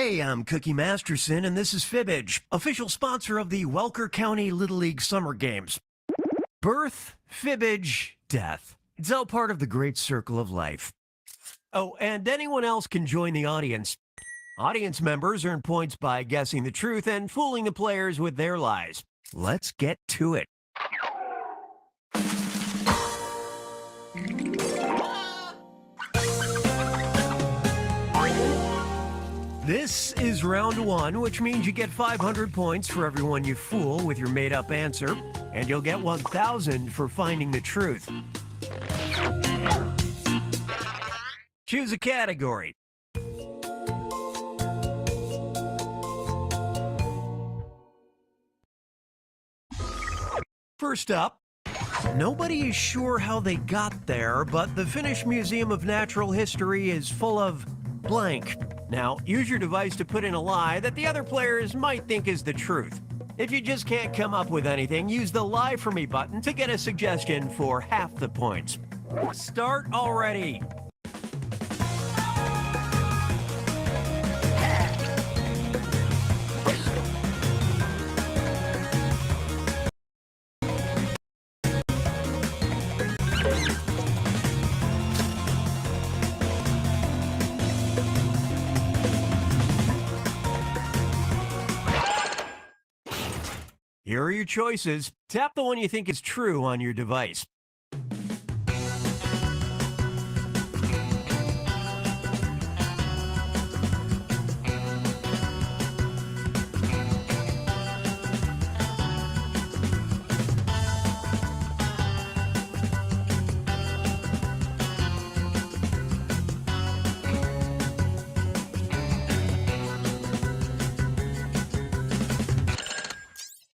Hey, I'm Cookie Masterson, and this is Fibbage, official sponsor of the Welker County Little League Summer Games. Birth, fibbage, death. It's all part of the great circle of life. Oh, and anyone else can join the audience. Audience members earn points by guessing the truth and fooling the players with their lies. Let's get to it. This is round one, which means you get 500 points for everyone you fool with your made-up answer, and you'll get 1,000 for finding the truth. Choose a category. First up, nobody is sure how they got there, but the Finnish Museum of Natural History is full of blank. Now, use your device to put in a lie that the other players might think is the truth. If you just can't come up with anything, use the Lie For Me button to get a suggestion for half the points. Start already! Here are your choices. Tap the one you think is true on your device.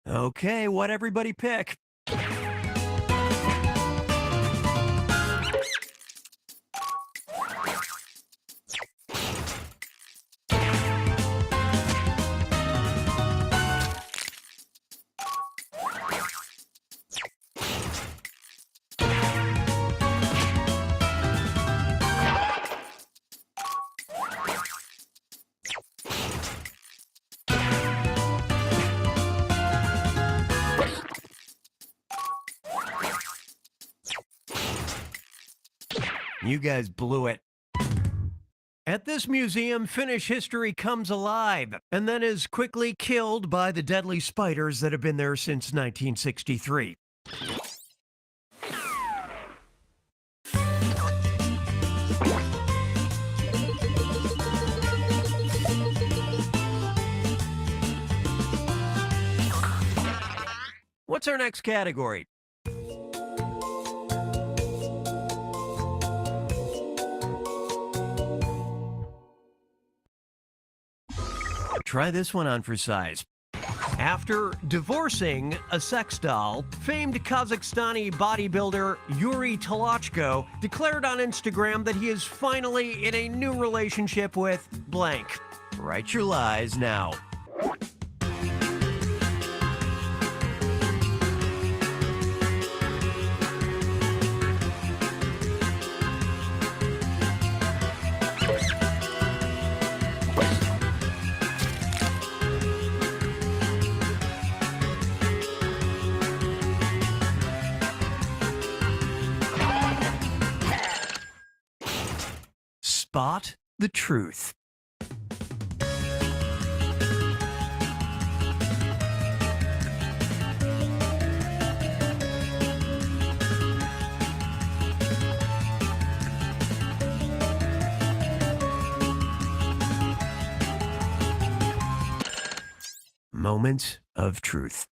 Okay, what'd everybody pick? You guys blew it. At this museum, Finnish history comes alive and then is quickly killed by the deadly spiders that have been there since 1963. What's our next category? Try this one on for size. After divorcing a sex doll, famed Kazakhstani bodybuilder Yuri Tolochko declared on Instagram that he is finally in a new relationship with blank. Write your lies now. Spot the truth. Moment of truth.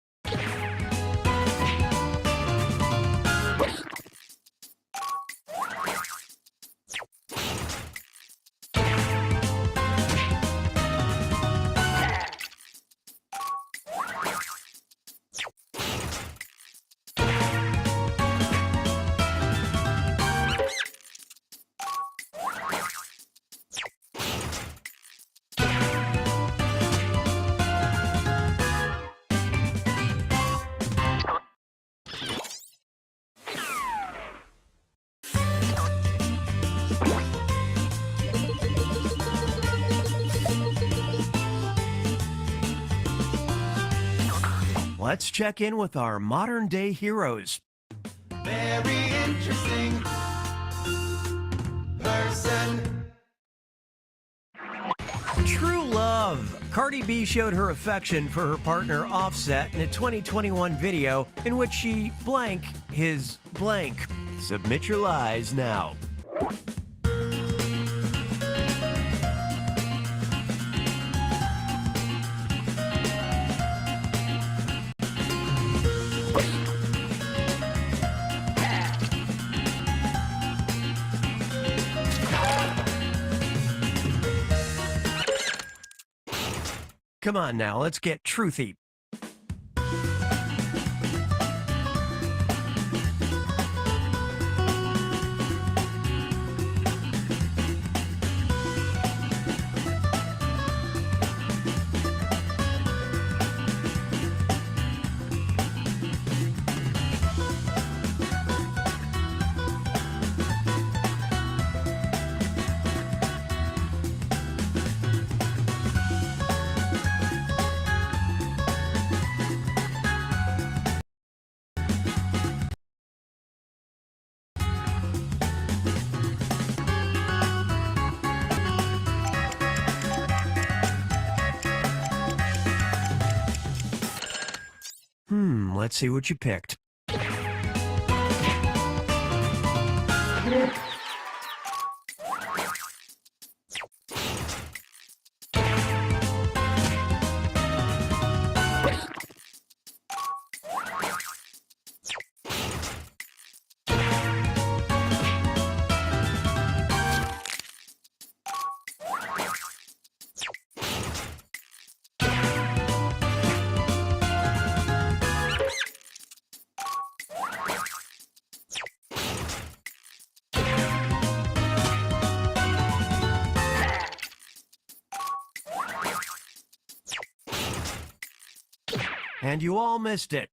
Let's check in with our modern-day heroes. Very interesting person. True love. Cardi B showed her affection for her partner Offset in a 2021 video in which she blank his blank. Submit your lies now. Come on now, let's get truthy. Let's see what you picked. And you all missed it.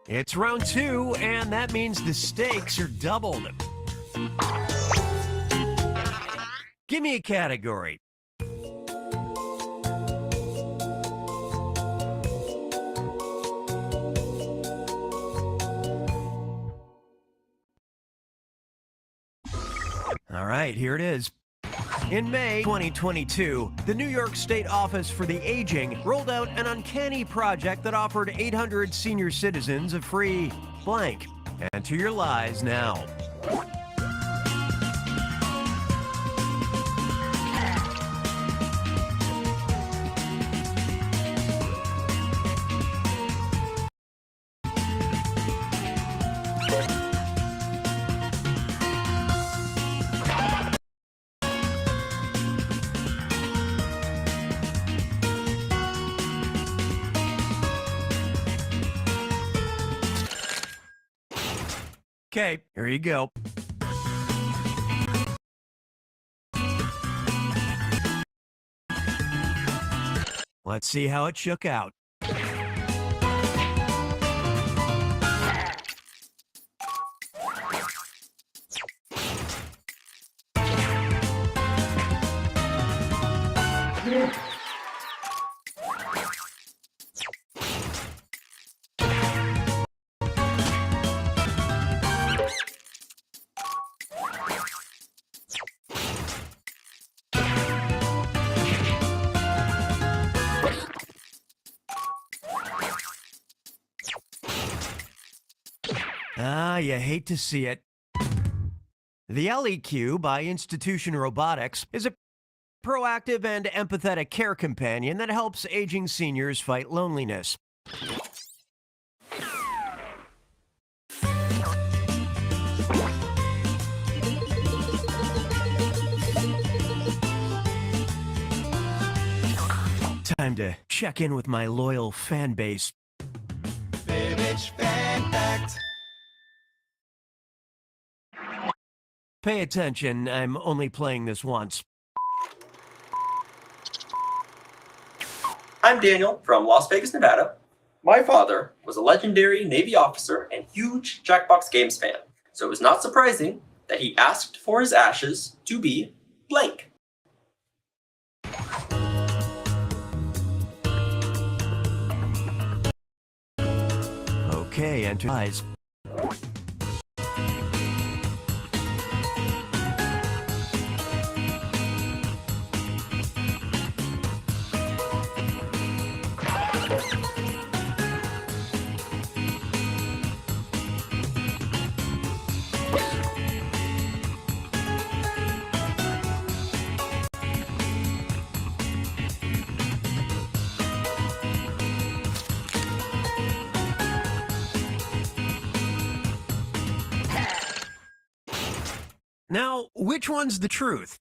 It's round 2, and that means the stakes are doubled. Give me a category. All right, here it is. In May 2022, the New York State Office for the Aging rolled out an uncanny project that offered 800 senior citizens a free blank. Enter your lies now. Okay, here you go. Let's see how it shook out. Ah, you hate to see it. The LEQ by Institution Robotics is a proactive and empathetic care companion that helps aging seniors fight loneliness. Time to check in with my loyal fan base. Fibbage Fan Fact. Pay attention, I'm only playing this once. I'm Daniel from Las Vegas, Nevada. My father was a legendary Navy officer and huge Jackbox Games fan, so it was not surprising that he asked for his ashes to be blank. Okay, enter eyes. Now, which one's the truth?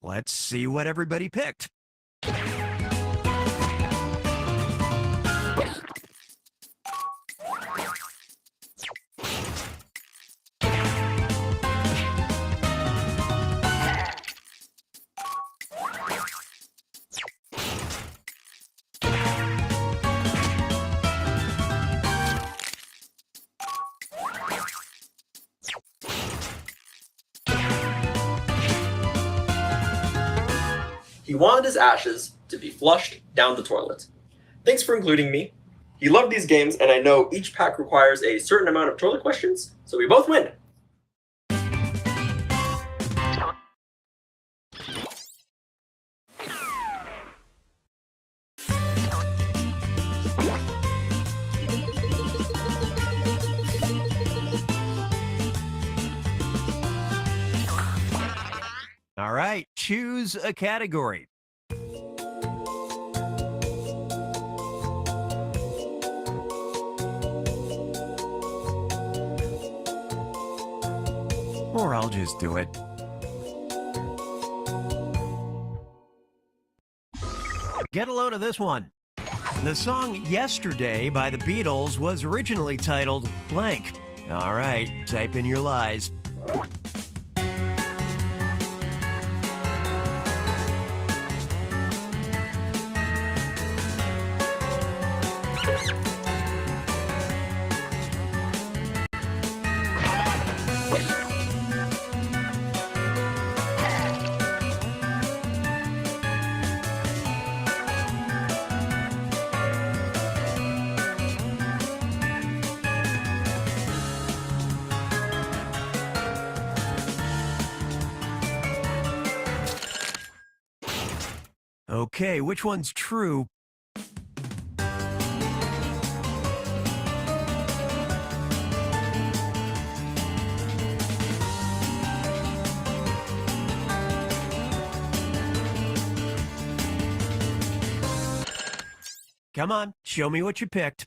Let's see what everybody picked. He wanted his ashes to be flushed down the toilet. Thanks for including me. He loved these games, and I know each pack requires a certain amount of toilet questions, so we both win. All right, choose a category. Or I'll just do it. Get a load of this one. The song Yesterday by the Beatles was originally titled Blank. All right, type in your lies. Okay, which one's true? Come on, show me what you picked.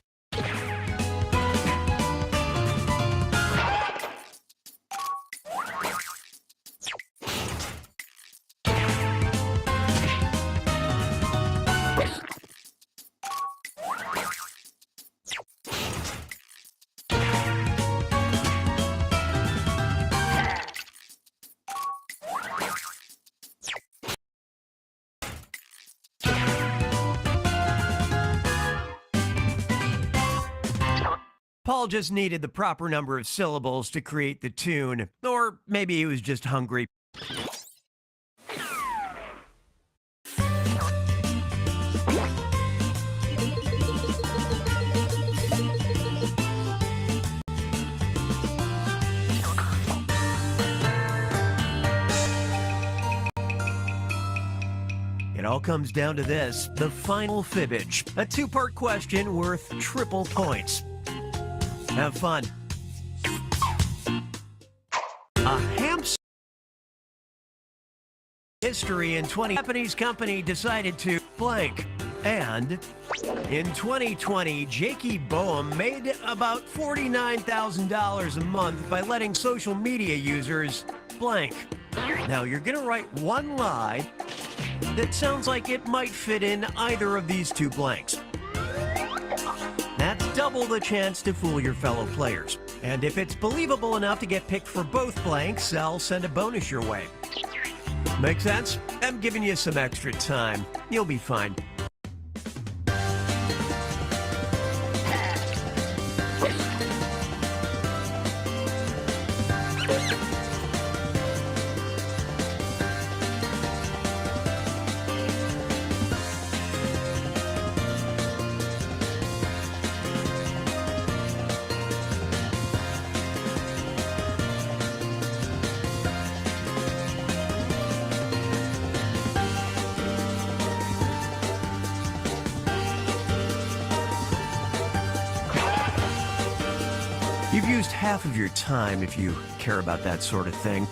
Paul just needed the proper number of syllables to create the tune, or maybe he was just hungry. It all comes down to this, the final fibbage, a two-part question worth triple points. Have fun. A hamster history in 20 Japanese company decided to blank. And in 2020, Jakey Boehm made about $49,000 a month by letting social media users blank. Now you're gonna write one lie that sounds like it might fit in either of these two blanks. That's double the chance to fool your fellow players. And if it's believable enough to get picked for both blanks, I'll send a bonus your way. Make sense? I'm giving you some extra time. You'll be fine. You've used half of your time if you care about that sort of thing.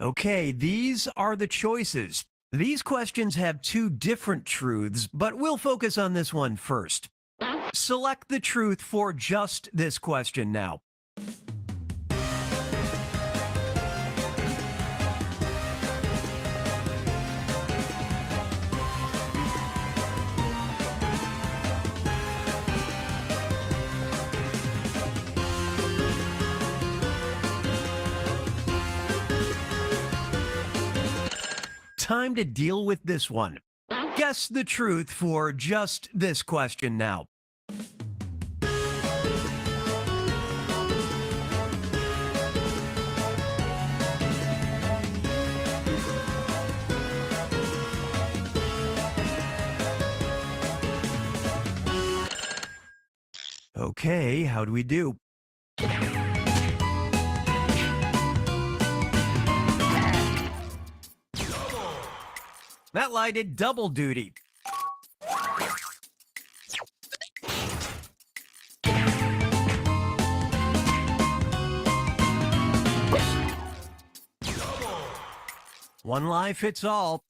Okay, these are the choices. These questions have two different truths, but we'll focus on this one first. Select the truth for just this question now. time to deal with this one. Guess the truth for just this question now. Okay, how do we do? That lie did double duty. One lie fits all.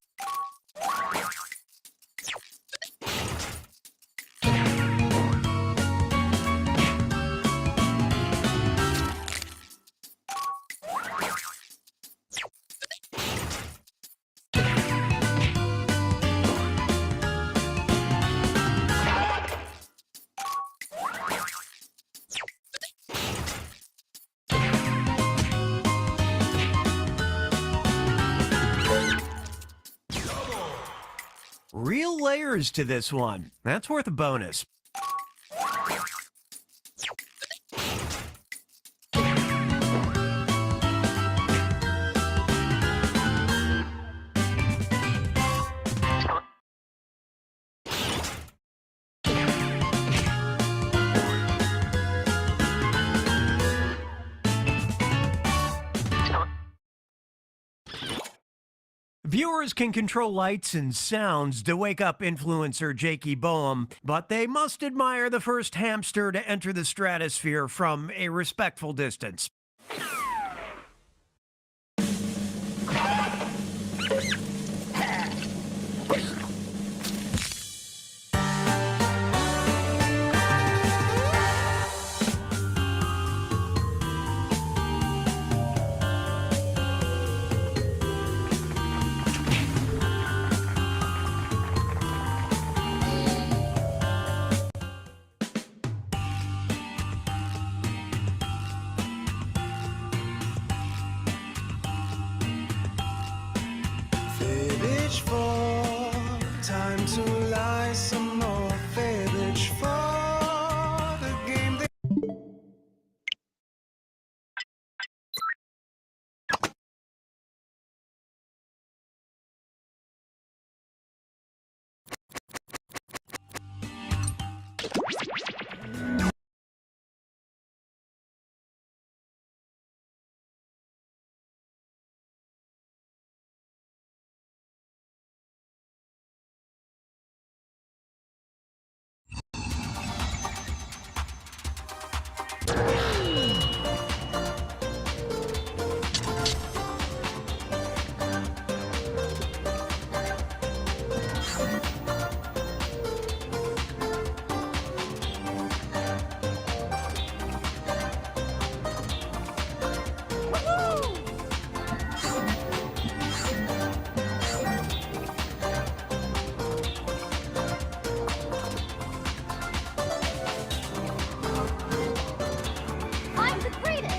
Real layers to this one. That's worth a bonus. Viewers can control lights and sounds to wake up influencer Jakey Boehm, but they must admire the first hamster to enter the stratosphere from a respectful distance. Fibbage for time to lie some more. Fibbage for the game that I'm the greatest!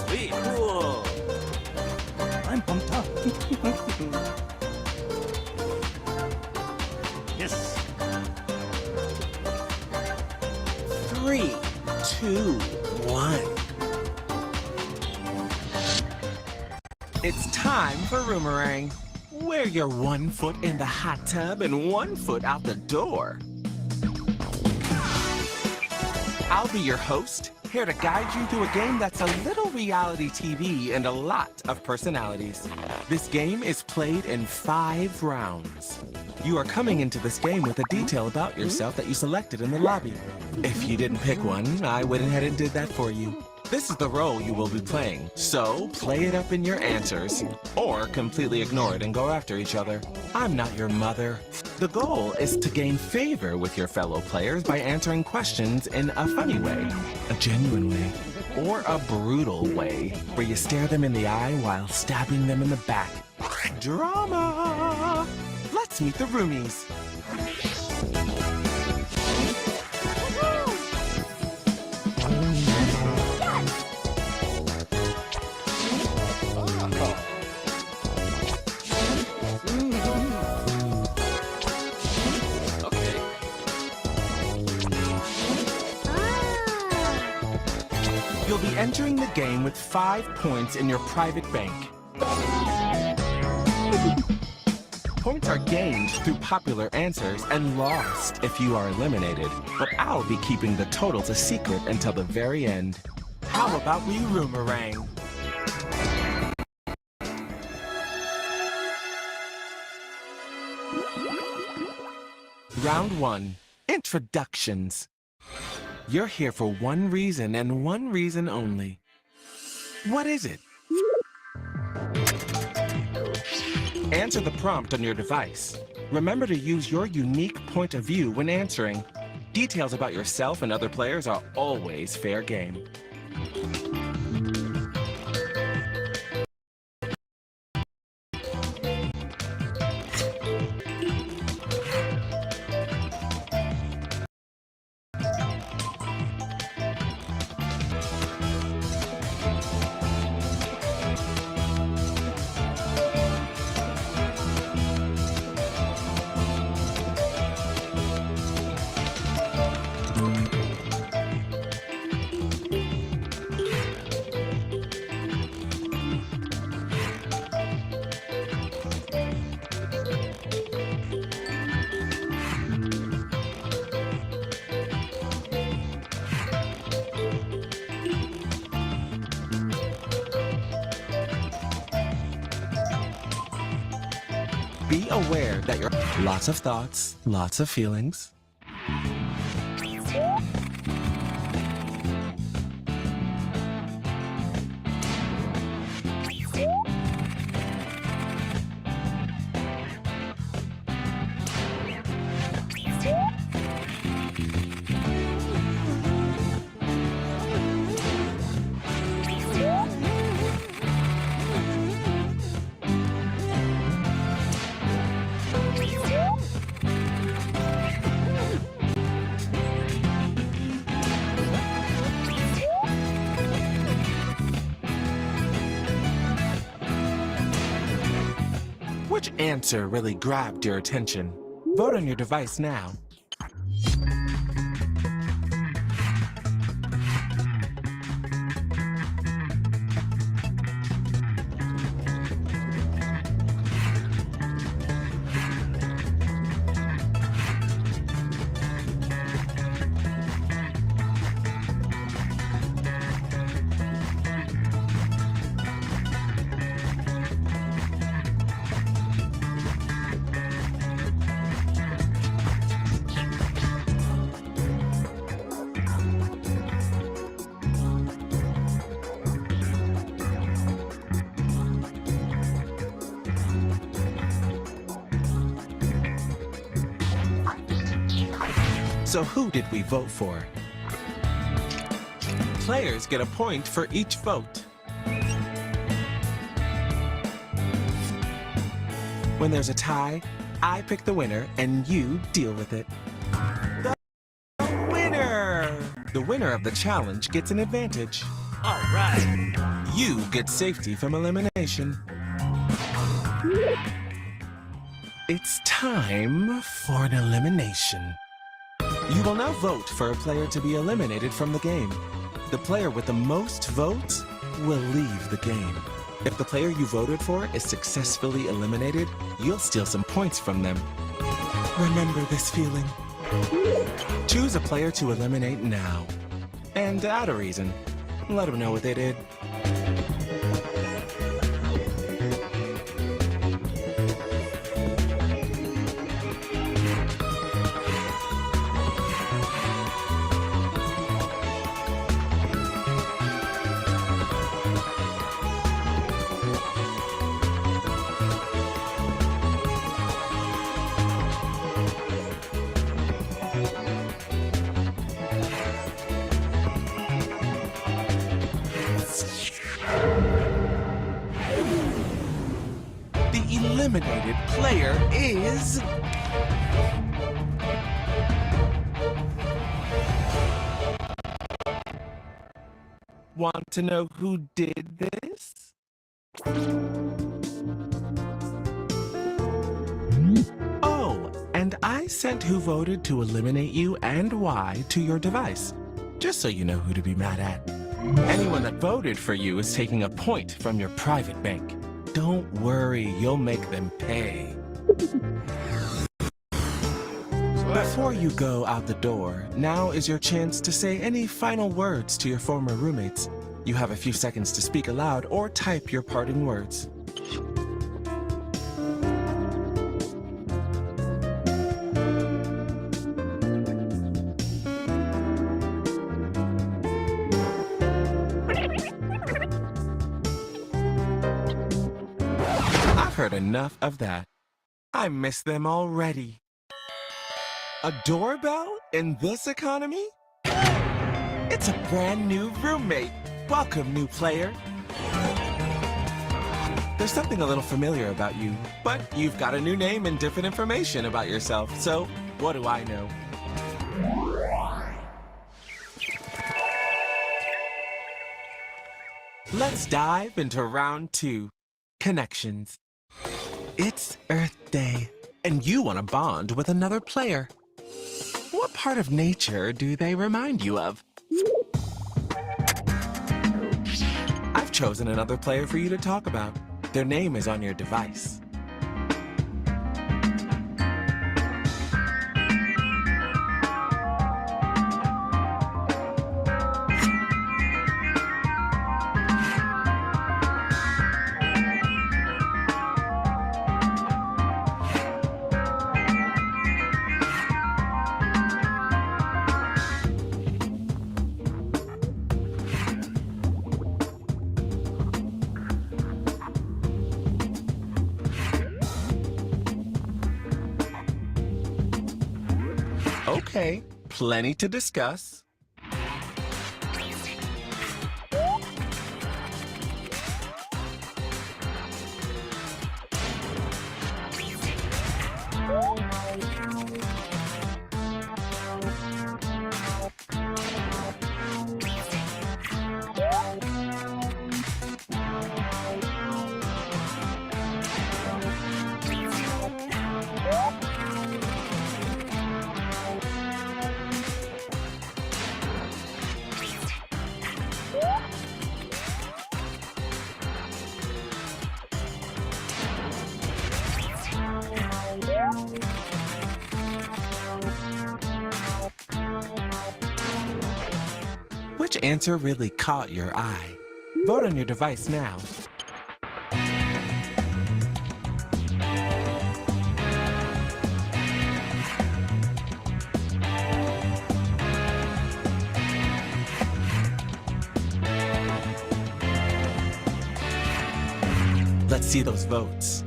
sweet, cool. I'm pumped up. Yes. 3, 2, 1. It's time for Roomerang, where you're 1 foot in the hot tub and 1 foot out the door. I'll be your host, here to guide you through a game that's a little reality TV and a lot of personalities. This game is played in 5 rounds. You are coming into this game with a detail about yourself that you selected in the lobby. If you didn't pick one, I went ahead and did that for you. This is the role you will be playing, so play it up in your answers, or completely ignore it and go after each other. I'm not your mother. The goal is to gain favor with your fellow players by answering questions in a funny way, a genuine way, or a brutal way, where you stare them in the eye while stabbing them in the back. Drama! Let's meet the roomies. You'll be entering the game with 5 points in your private bank. Points are gained through popular answers and lost if you are eliminated. But I'll be keeping the totals a secret until the very end. How about we Roomerang? Round 1. Introductions. You're here for one reason and one reason only. What is it? Answer the prompt on your device. Remember to use your unique point of view when answering. Details about yourself and other players are always fair game. Be aware that you're lots of thoughts, lots of feelings. Which answer really grabbed your attention? Vote on your device now. So who did we vote for? Players get a point for each vote. When there's a tie, I pick the winner and you deal with it. The winner! The winner of the challenge gets an advantage. All right. You get safety from elimination. It's time for an elimination. You will now vote for a player to be eliminated from the game. The player with the most votes will leave the game. If the player you voted for is successfully eliminated, you'll steal some points from them. Remember this feeling. Choose a player to eliminate now. and add a reason. Let them know what they did. The eliminated player is... Want to know who did this? Oh, and I sent who voted to eliminate you and why to your device, just so you know who to be mad at. Anyone that voted for you is taking a point from your private bank. Don't worry, you'll make them pay. Before you go out the door, now is your chance to say any final words to your former roommates. You have a few seconds to speak aloud or type your parting words. I've heard enough of that. I miss them already. A doorbell in this economy? It's a brand new roommate. Welcome, new player. There's something a little familiar about you, but you've got a new name and different information about yourself, so what do I know? Let's dive into round 2, connections. It's Earth Day, and you want to bond with another player. What part of nature do they remind you of? I've chosen another player for you to talk about. Their name is on your device. Okay, plenty to discuss. Which answer really caught your eye? Vote on your device now. Let's see those votes.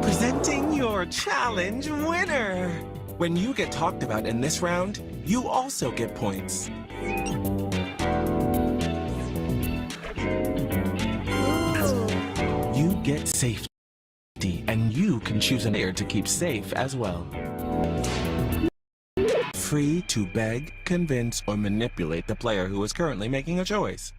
Presenting your challenge winner! When you get talked about in this round, you also get points. You get safety, and you can choose an player to keep safe as well. Free to beg, convince, or manipulate the player who is currently making a choice.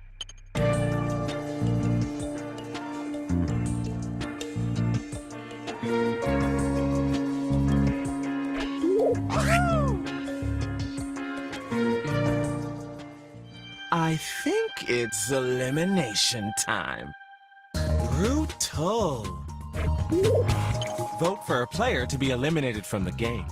I think it's elimination time. Brutal. Vote for a player to be eliminated from the game.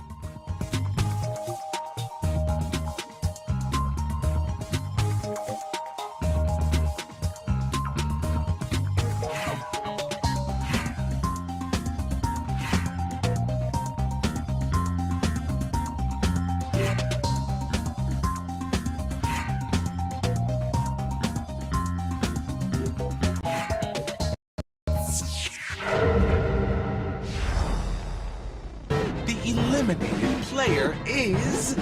The eliminated player is...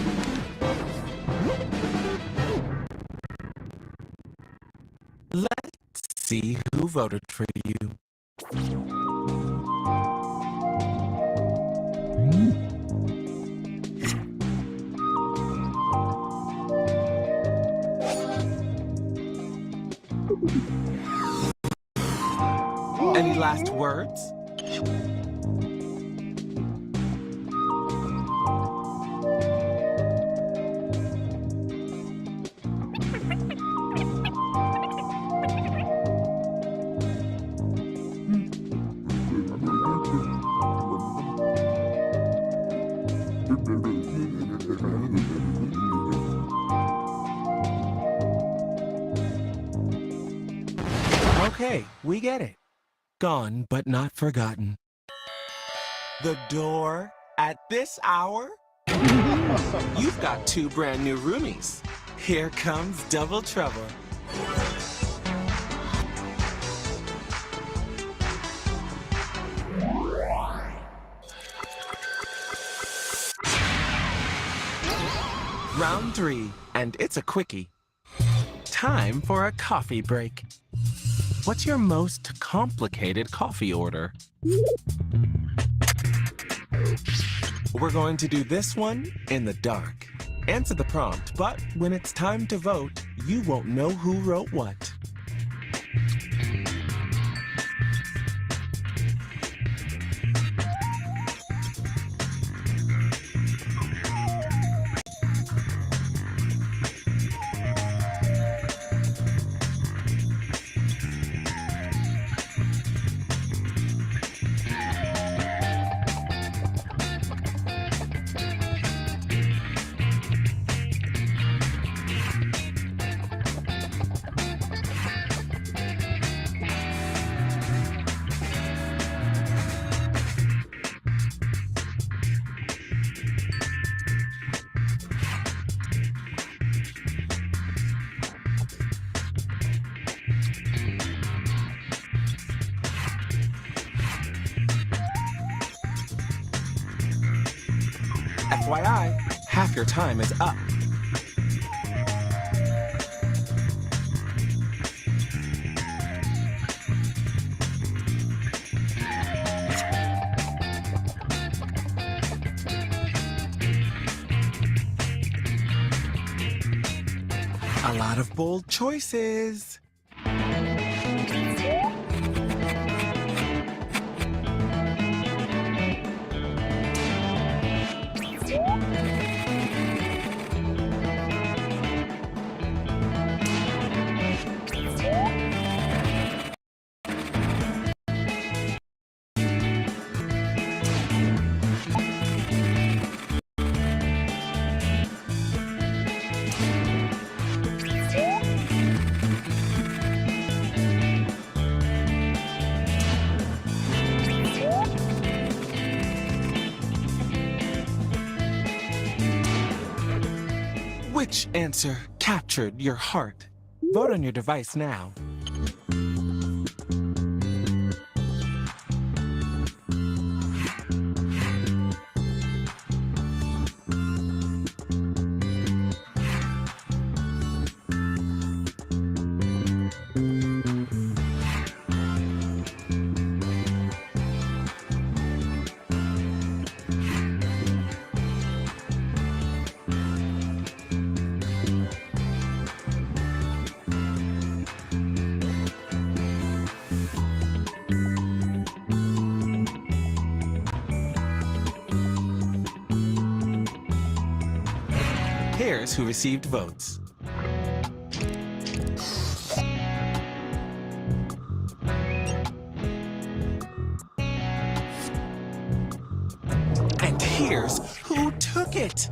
Let's see who voted for you. Any last words? Okay, we get it. Gone but not forgotten. The door at this hour? You've got 2 brand new roomies. Here comes double trouble. Round 3, and it's a quickie. Time for a coffee break. What's your most complicated coffee order? We're going to do this one in the dark. Answer the prompt, but when it's time to vote, you won't know who wrote what. FYI, half your time is up. A lot of bold choices. Which answer captured your heart? Vote on your device now. Here's who received votes. here's who took it.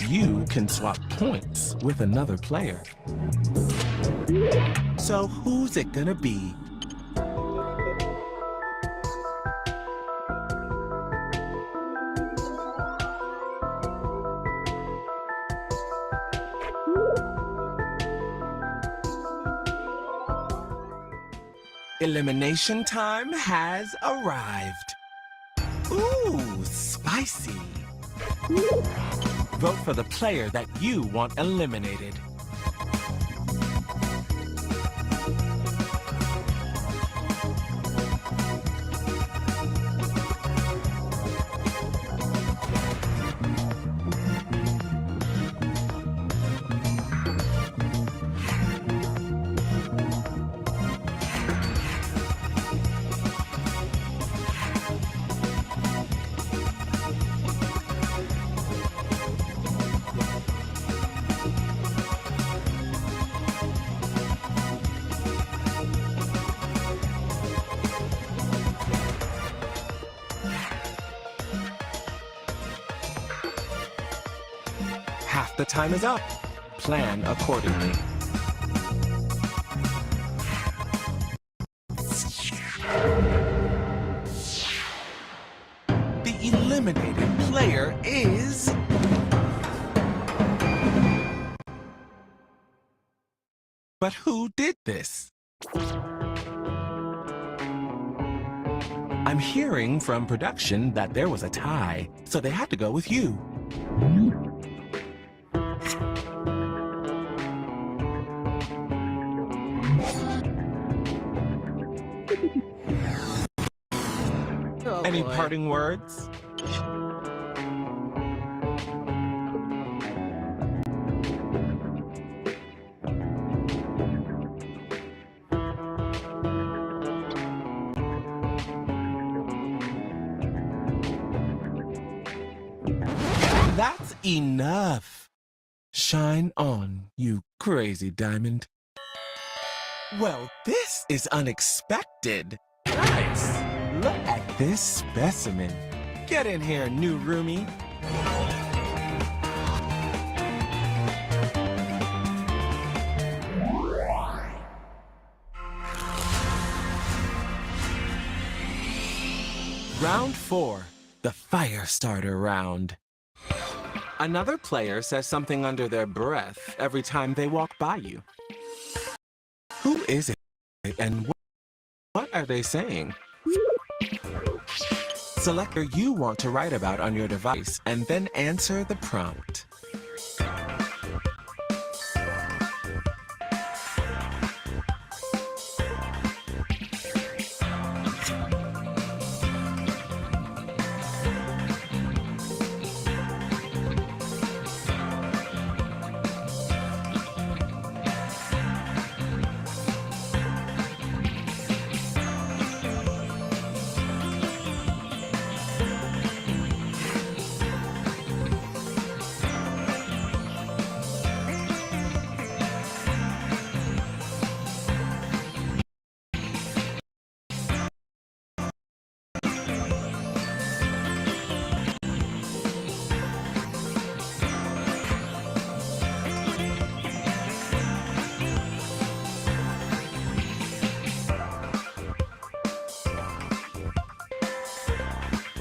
You can swap points with another player. So who's it gonna be? Elimination time has arrived. Ooh, spicy. Vote for the player that you want eliminated. Half the time is up. Plan accordingly. The eliminated player is... But who did this? I'm hearing from production that there was a tie, so they had to go with you. Any parting words? That's enough. Shine on, you crazy diamond. Well, this is unexpected. Nice. Look at this specimen. Get in here, new roomie. Round 4, the fire starter round. Another player says something under their breath every time they walk by you. Who is it and what are they saying? Select what you want to write about on your device and then answer the prompt.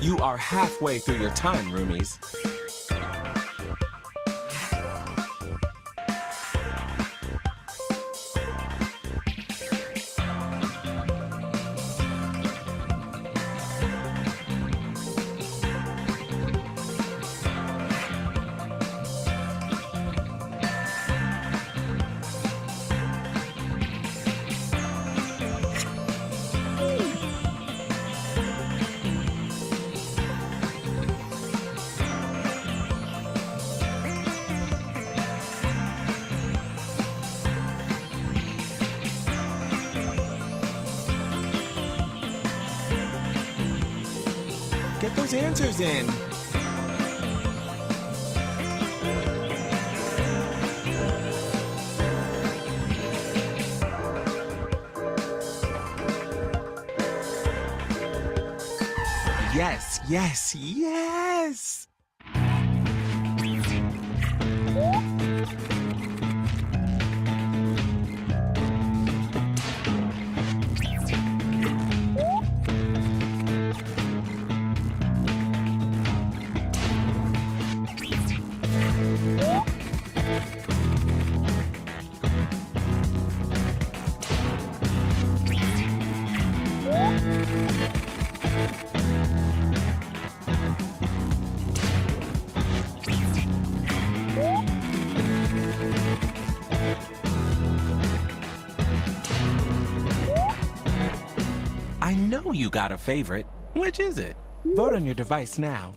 You are halfway through your time, roomies. Get those answers in. Yes, yes, yes! I know you got a favorite. Which is it? Vote on your device now.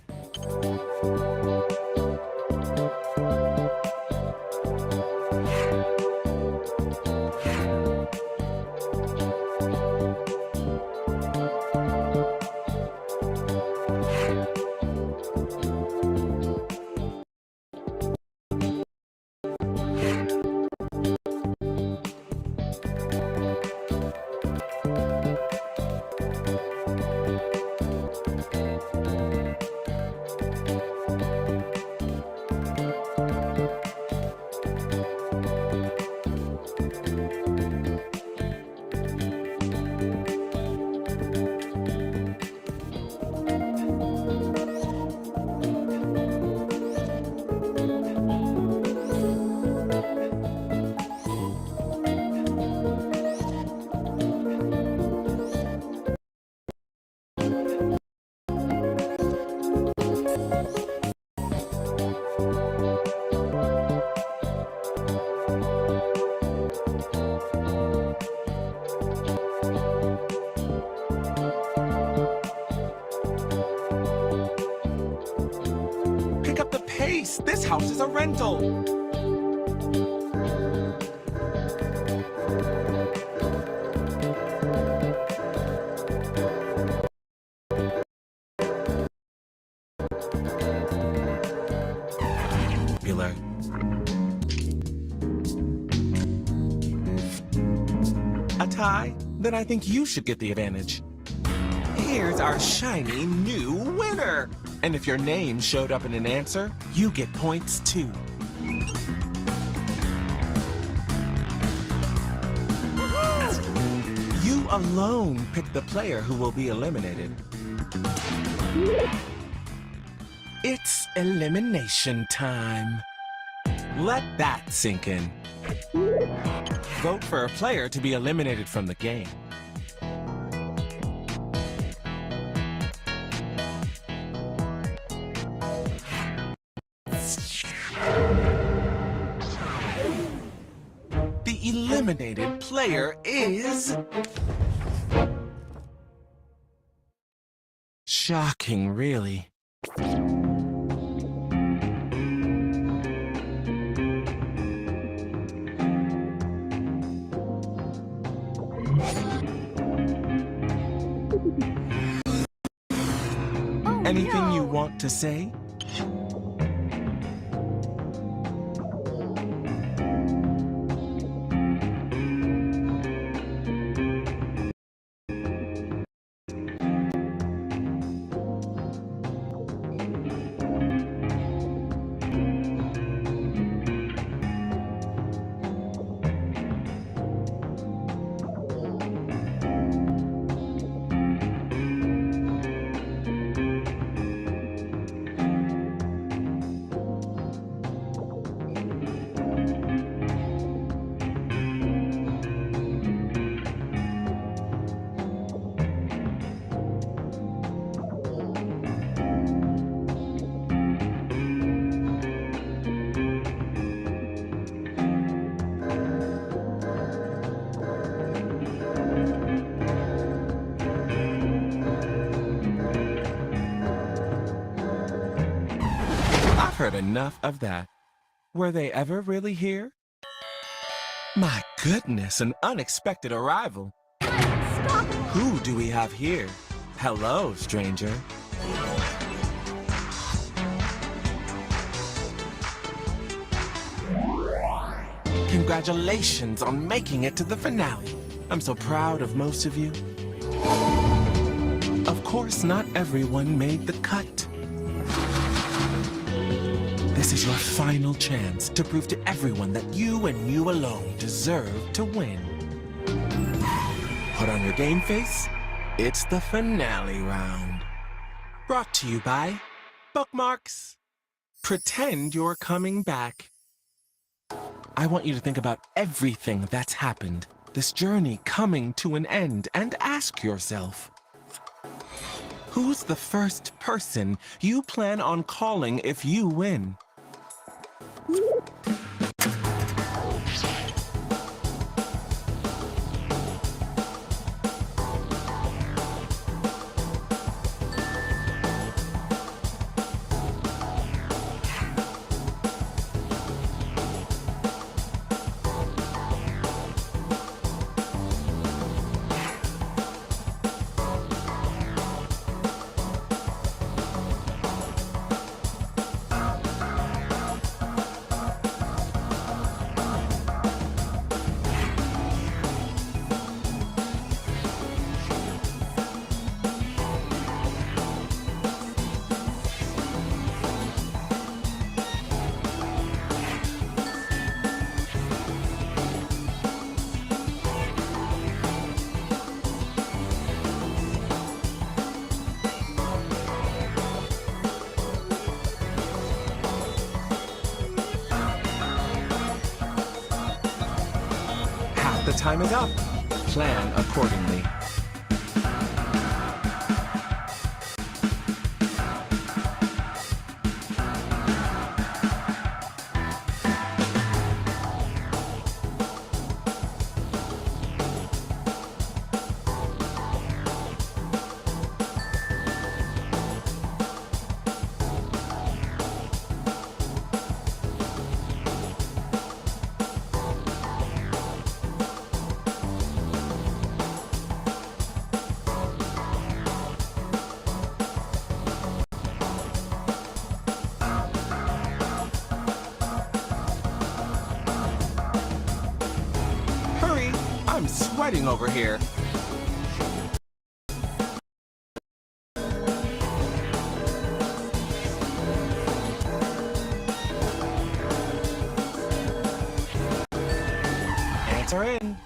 Pick up the pace! This house is a rental! Popular. A tie? Then I think you should get the advantage. Here's our shiny new winner! And if your name showed up in an answer, you get points too. You alone pick the player who will be eliminated. It's elimination time. Let that sink in. Vote for a player to be eliminated from the game. The eliminated player is... shocking, really. Anything you want to say? Heard enough of that. Were they ever really here? My goodness, an unexpected arrival. Stop it! Who do we have here? Hello, stranger. Congratulations on making it to the finale. I'm so proud of most of you. Of course, not everyone made the cut. This is your final chance to prove to everyone that you and you alone deserve to win. Put on your game face. It's the finale round. Brought to you by Bookmarks. Pretend you're coming back. I want you to think about everything that's happened, this journey coming to an end, and ask yourself, who's the first person you plan on calling if you win? The time is up. Plan accordingly. I'm sweating over here. Answer in.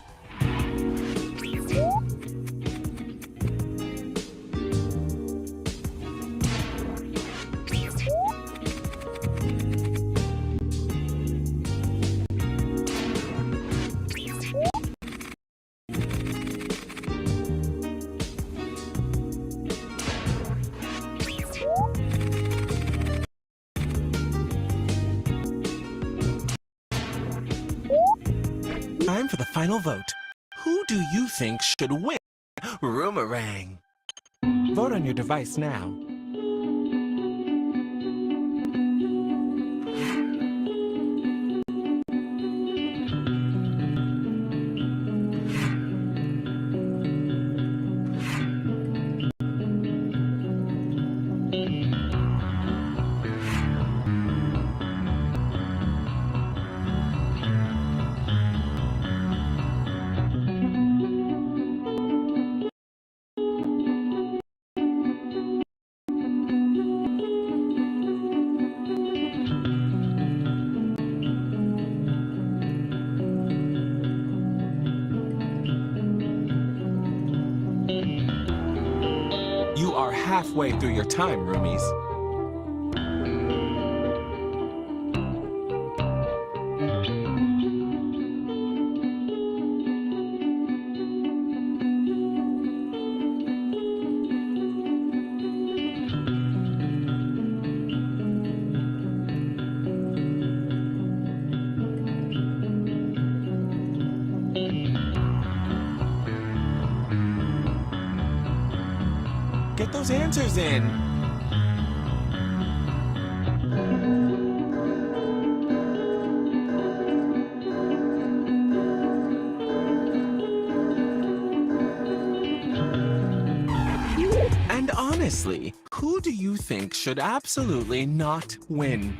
Time for the final vote. Who do you think should win Roomerang? Vote on your device now. You are halfway through your time, roomies. Get those answers in. And honestly, who do you think should absolutely not win?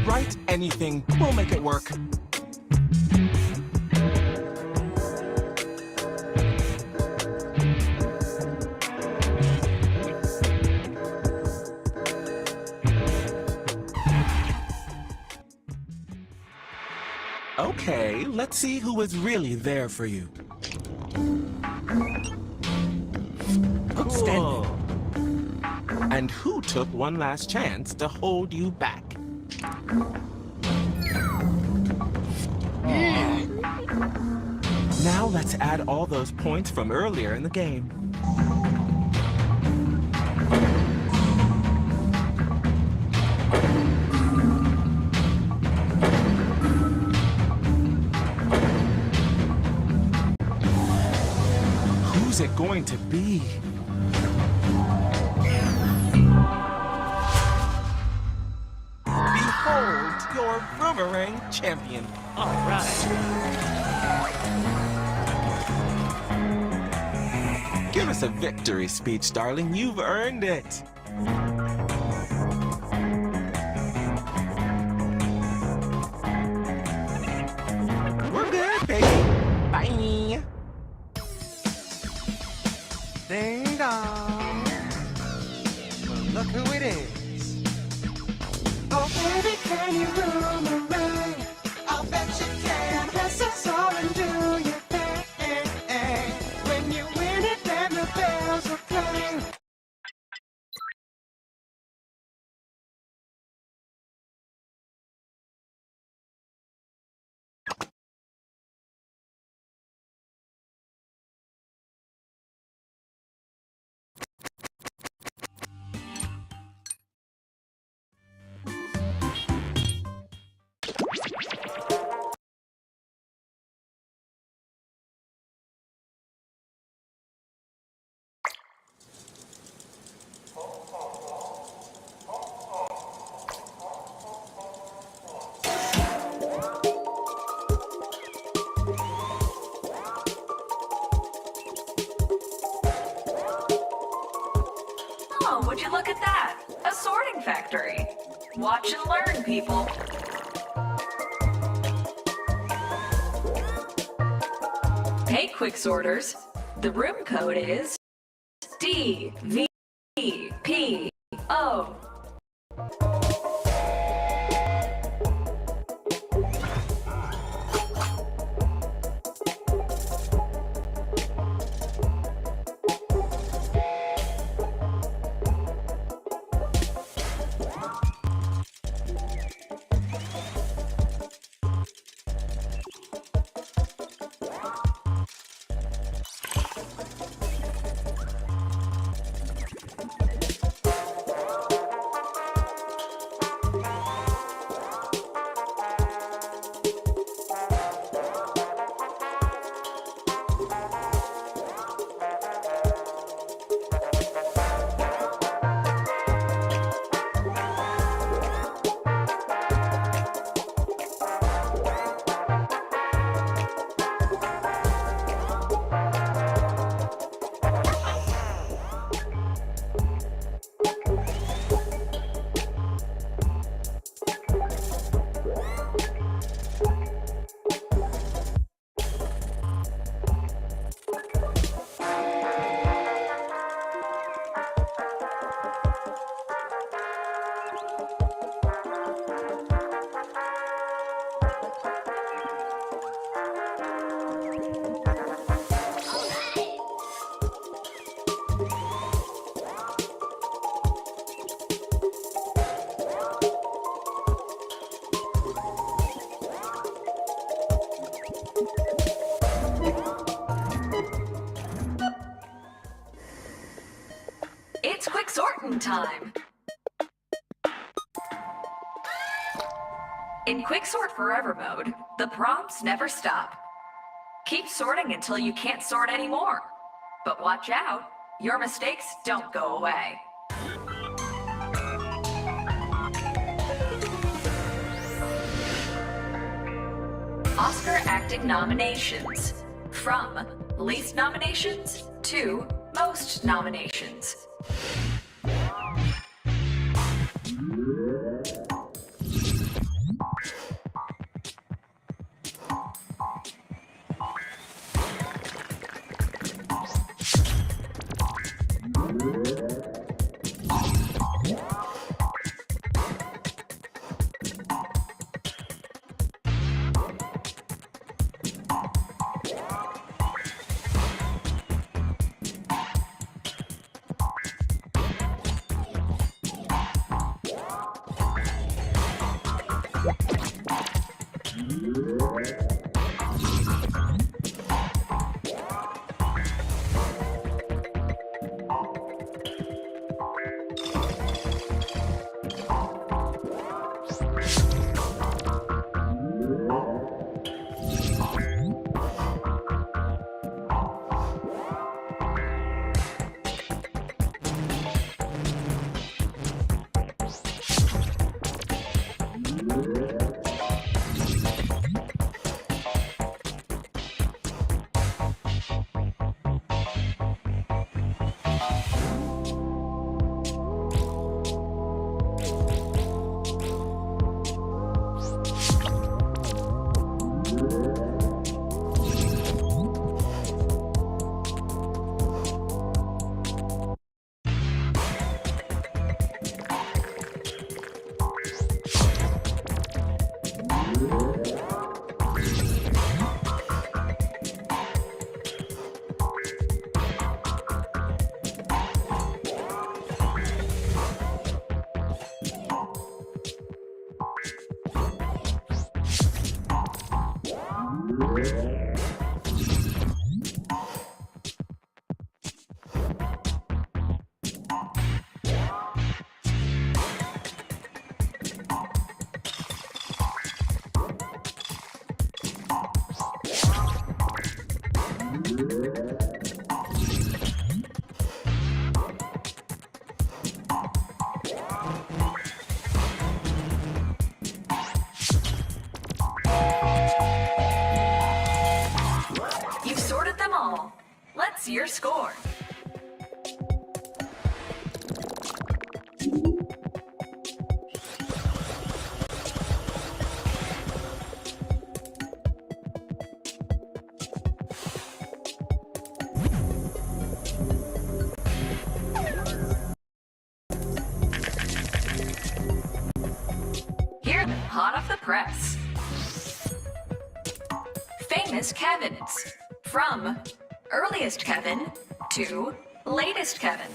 Write anything. We'll make it work. Okay, let's see who was really there for you. Outstanding. And who took one last chance to hold you back? Now let's add all those points from earlier in the game. Who's it going to be? Behold your boomerang champion. All right. Give us a victory speech, darling. You've earned it. We're good, baby. Bye. Ding dong. Well, look who it is. Oh, baby, can you boomerang? I'll bet you can. Press us all and do your thing. When you win it, then the bells will clang. Oh, would you look at that? A sorting factory. Watch and learn, people. Hey, quick sorters. The room code is DVPO. It's quick sorting time. In Quick Sort Forever mode, the prompts never stop. Keep sorting until you can't sort anymore. But watch out, your mistakes don't go away. Oscar acting nominations. From least nominations to most nominations. You've sorted them all. Let's see your score. Here, hot off the press. Famous Kevins. From earliest Kevin to latest Kevin.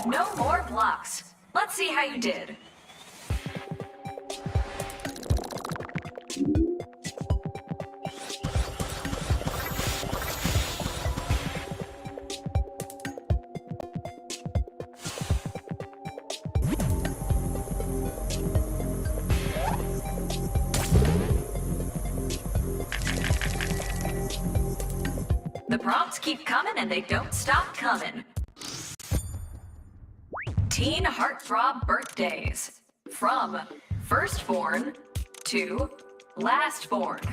No more blocks. Let's see how you did. The prompts keep coming and they don't stop coming. Teen Heartthrob Birthdays. From firstborn to lastborn.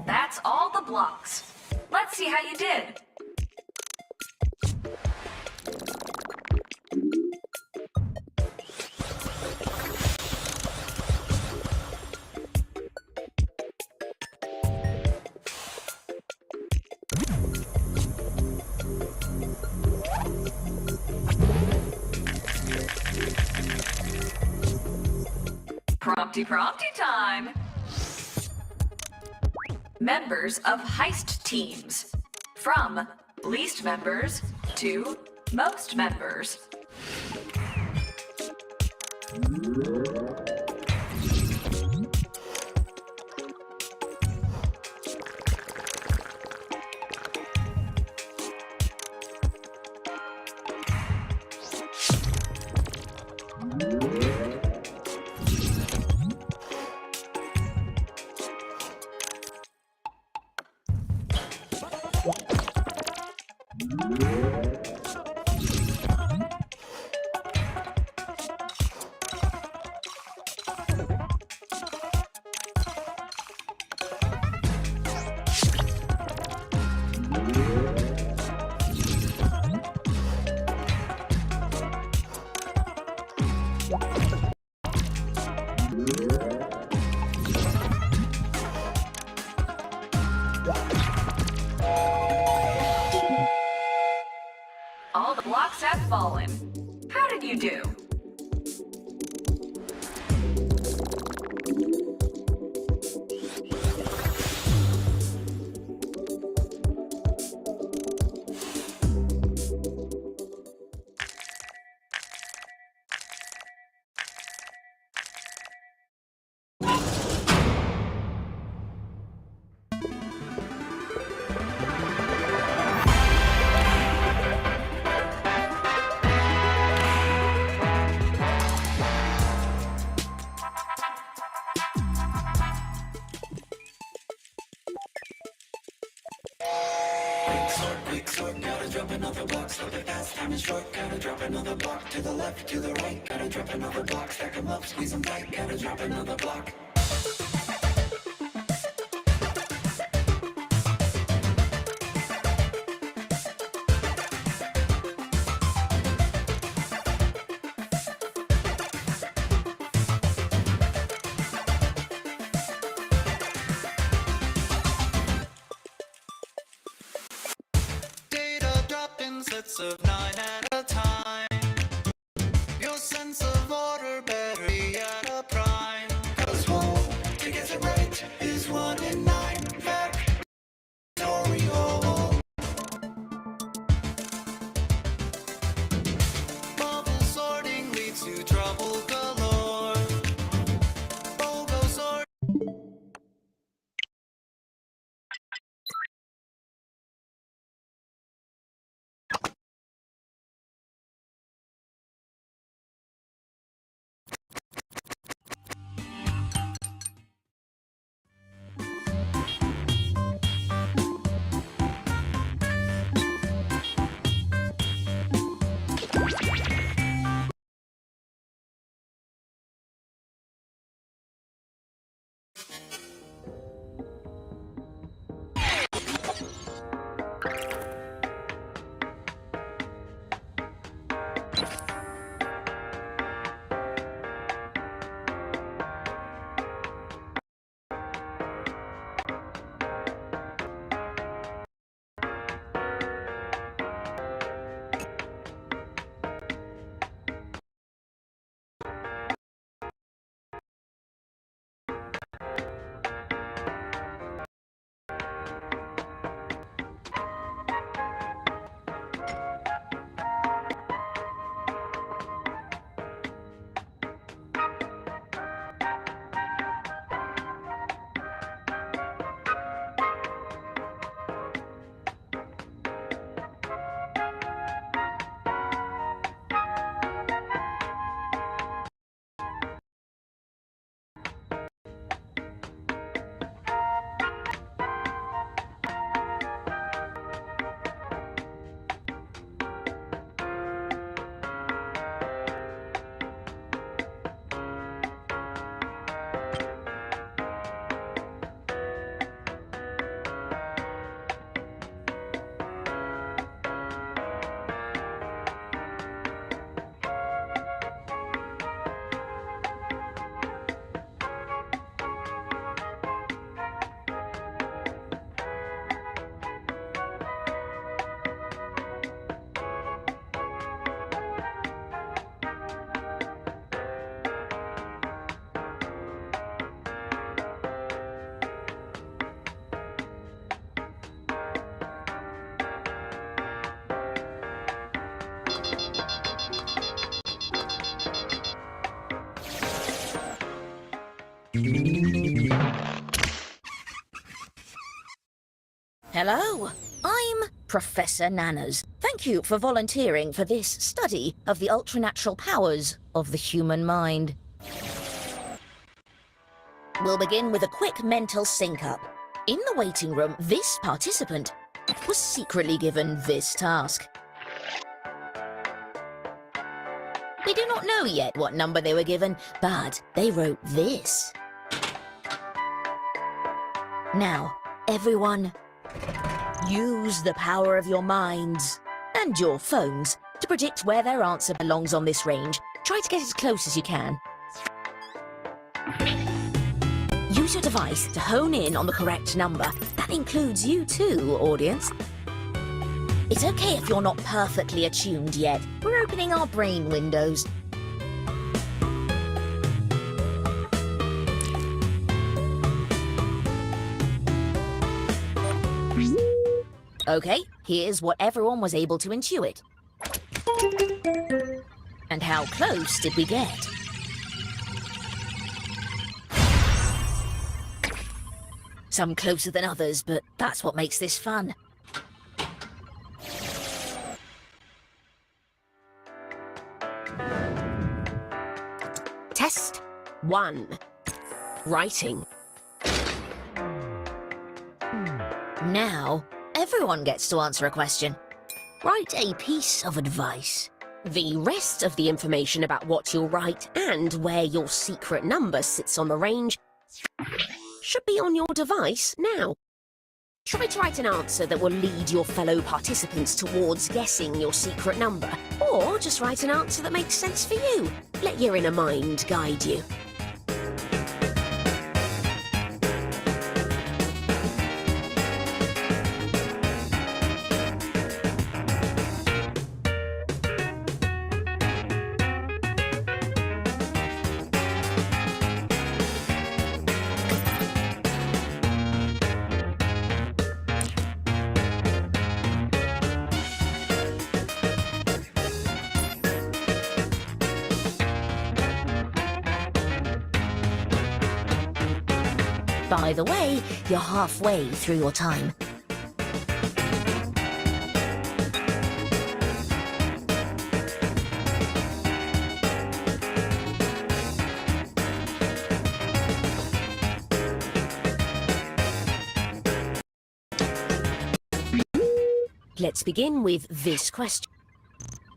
That's all the blocks. Let's see how you did. Prompty time. Members of heist teams. From least members to most members. All the blocks have fallen. How did you do? Data dropped in sets of 9 at a time. Your sense of order better be at a prime. 'Cause 1 to get it right is 1 in 9. Factorial. Bubble sorting leads to trouble galore. Bogo sort. Hello, I'm Professor Nanners. Thank you for volunteering for this study of the ultranatural powers of the human mind. We'll begin with a quick mental sync-up. In the waiting room, this participant was secretly given this task. They do not know yet what number they were given, but they wrote this. Now, everyone, use the power of your minds and your phones to predict where their answer belongs on this range. Try to get as close as you can. Use your device to hone in on the correct number. That includes you too, audience. It's okay if you're not perfectly attuned yet. We're opening our brain windows. Okay, here's what everyone was able to intuit. And how close did we get? Some closer than others, but that's what makes this fun. Test 1. Writing. Now, everyone gets to answer a question. Write a piece of advice. The rest of the information about what you'll write and where your secret number sits on the range should be on your device now. Try to write an answer that will lead your fellow participants towards guessing your secret number, or just write an answer that makes sense for you. Let your inner mind guide you. By the way, you're halfway through your time. Let's begin with this question.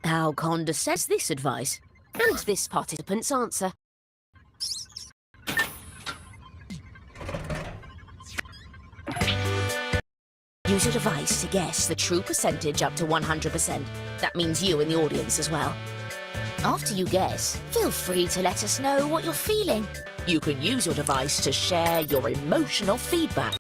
How Conda says this advice, and this participant's answer. Use your device to guess the true percentage up to 100%. That means you in the audience as well. After you guess, feel free to let us know what you're feeling. You can use your device to share your emotional feedback.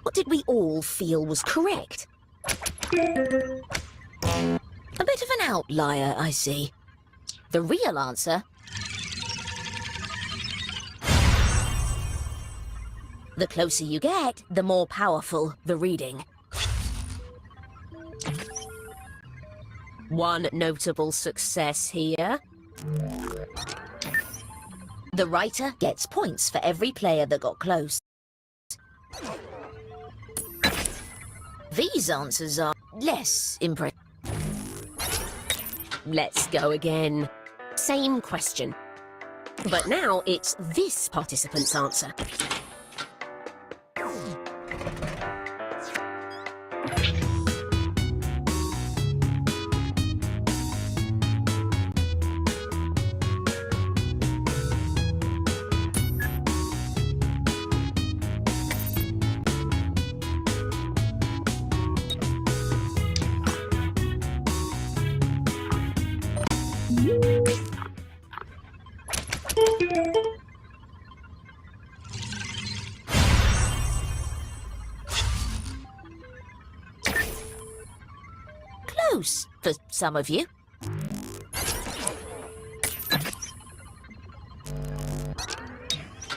What did we all feel was correct? A bit of an outlier, I see. The real answer... The closer you get, the more powerful the reading. One notable success here. The writer gets points for every player that got close. These answers are less impressive. Let's go again. Same question. But now it's this participant's answer. Close, for some of you.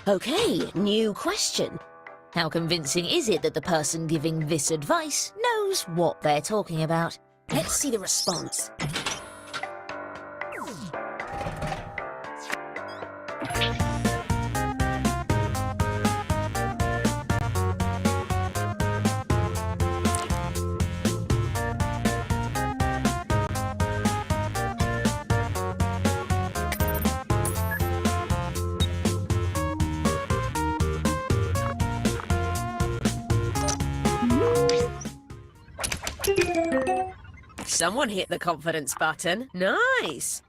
Okay, new question. How convincing is it that the person giving this advice knows what they're talking about? Let's see the response. Someone hit the confidence button. Nice!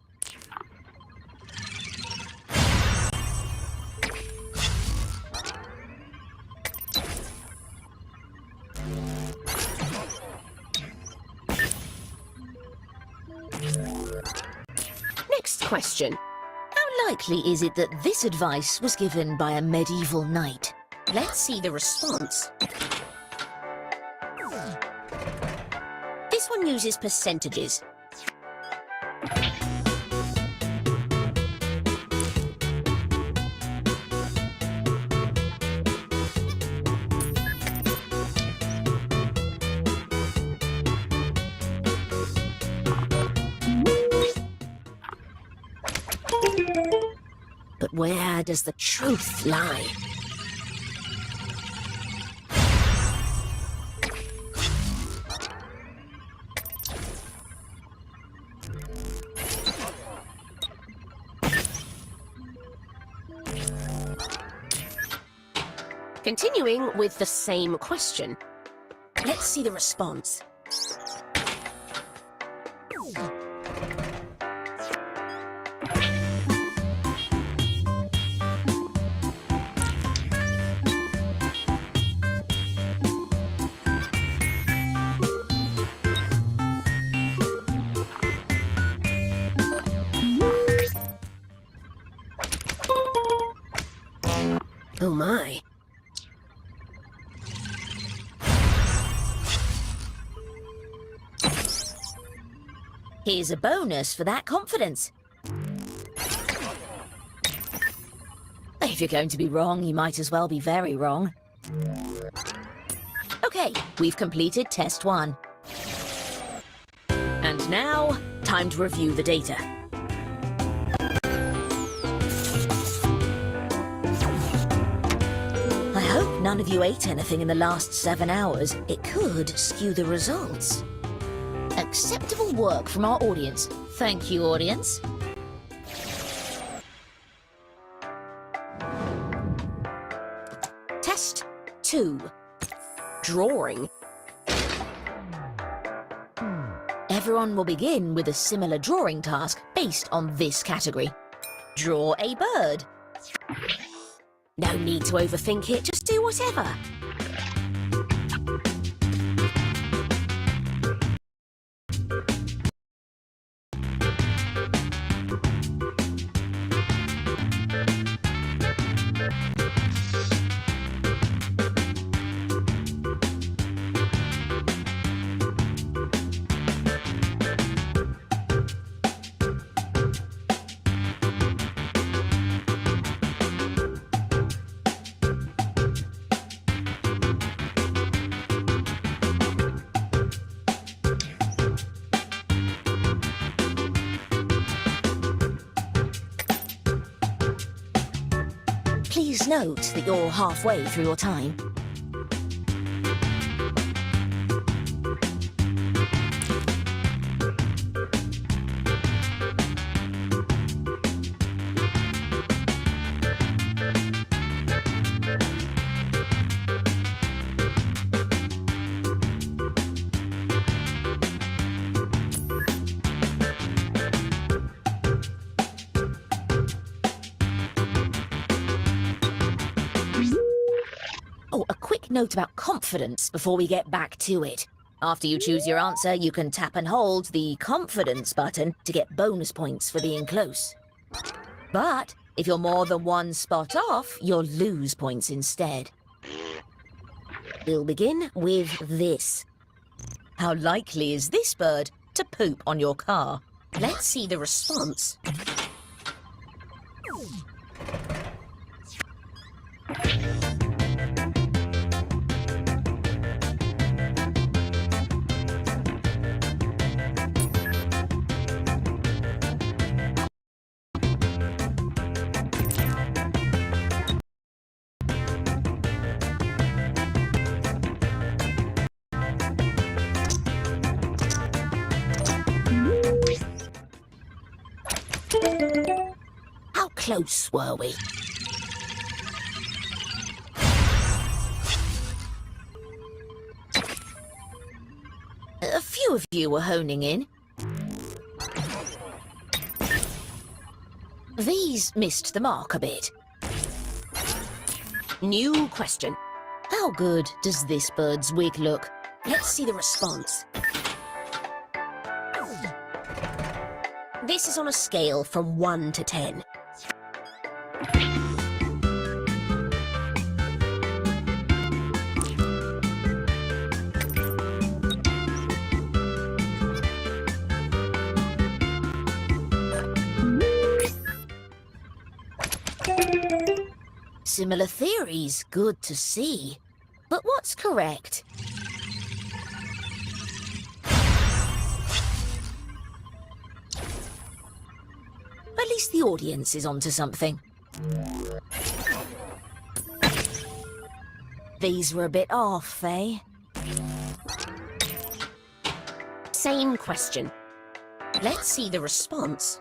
Next question. How likely is it that this advice was given by a medieval knight? Let's see the response. This one uses percentages. But where does the truth lie? Continuing with the same question. Let's see the response. Oh my. Here's a bonus for that confidence. If you're going to be wrong, you might as well be very wrong. Okay, we've completed test 1. And now, time to review the data. I hope none of you ate anything in the last 7 hours. It could skew the results. Acceptable work from our audience. Thank you, audience. Test 2. Drawing. Everyone will begin with a similar drawing task based on this category. Draw a bird. No need to overthink it, just do whatever. Please note that you're halfway through your time. Oh, a quick note about confidence before we get back to it. After you choose your answer, you can tap and hold the confidence button to get bonus points for being close. But if you're more than 1 spot off, you'll lose points instead. We'll begin with this. How likely is this bird to poop on your car? Let's see the response. How close were we? A few of you were honing in. These missed the mark a bit. New question. How good does this bird's wig look? Let's see the response. This is on a scale from 1 to 10. Similar theories, good to see. But what's correct? At least the audience is onto something. These were a bit off, eh? Same question. Let's see the response.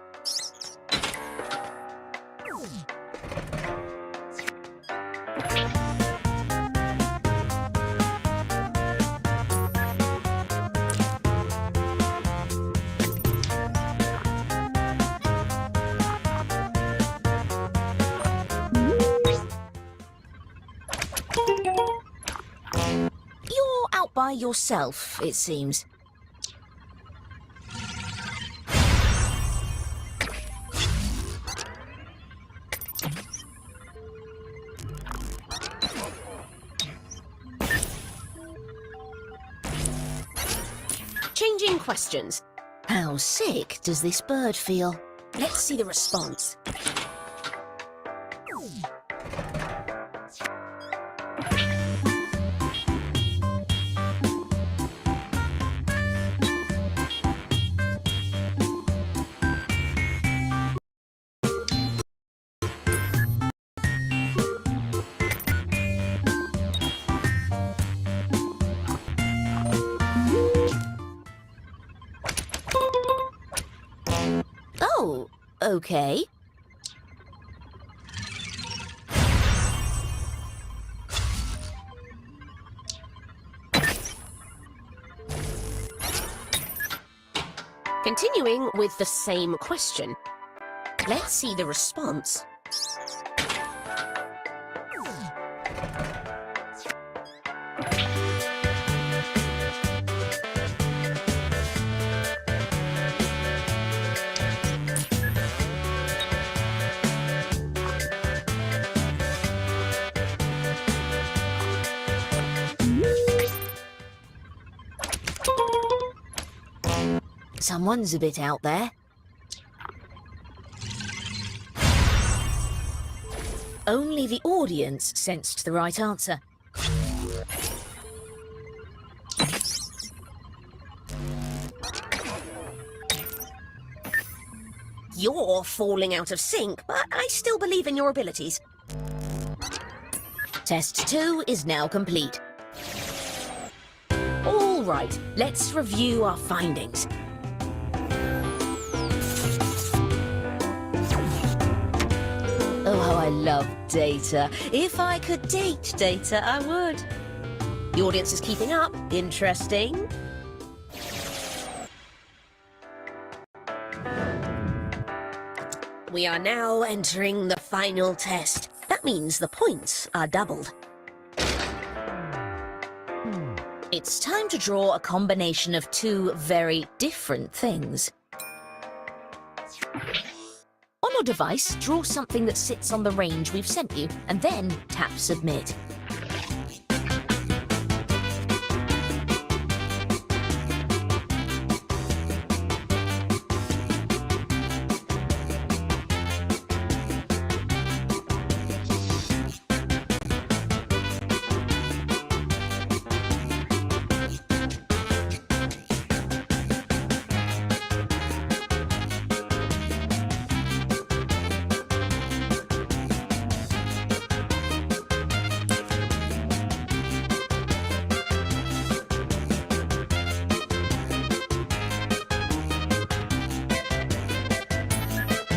by yourself, it seems. Changing questions. How sick does this bird feel? Let's see the response. Oh, okay. Continuing with the same question. Let's see the response. Someone's a bit out there. Only the audience sensed the right answer. You're falling out of sync, but I still believe in your abilities. Test 2 is now complete. All right, let's review our findings. Oh, how I love data. If I could date data, I would. The audience is keeping up. Interesting. We are now entering the final test. That means the points are doubled. It's time to draw a combination of two very different things. On your device, draw something that sits on the range we've sent you, and then tap Submit.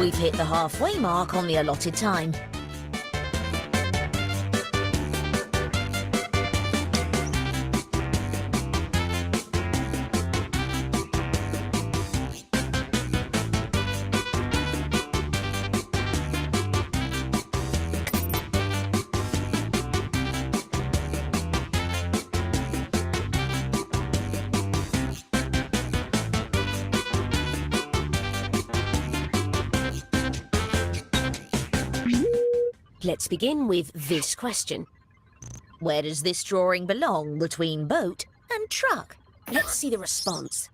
We've hit the halfway mark on the allotted time. Let's begin with this question. Where does this drawing belong between boat and truck? Let's see the response.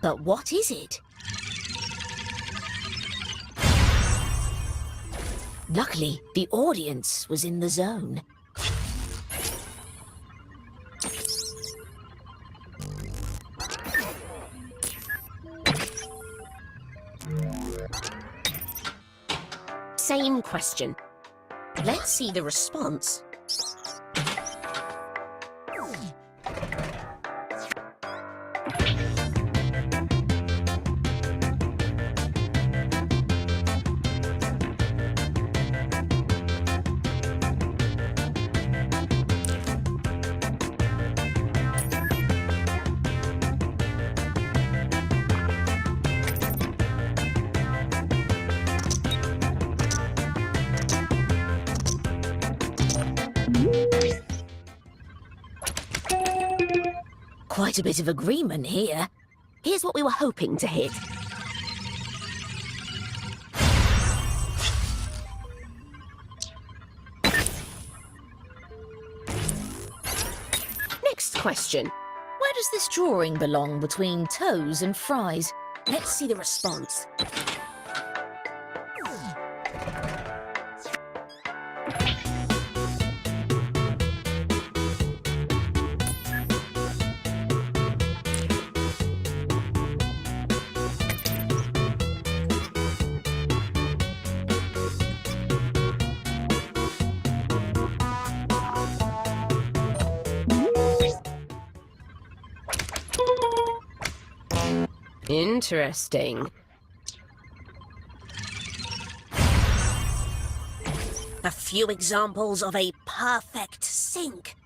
But what is it? Luckily, the audience was in the zone. Same question. Let's see the response. Quite a bit of agreement here. Here's what we were hoping to hit. Next question. Where does this drawing belong between toes and fries? Let's see the response. Interesting. A few examples of a perfect sync.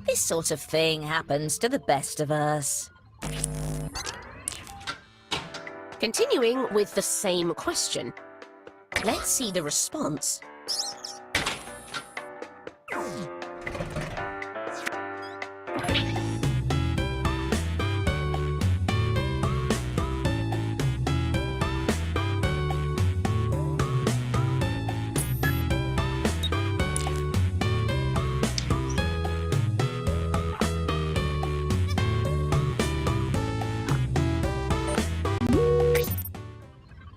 This sort of thing happens to the best of us. Continuing with the same question. Let's see the response.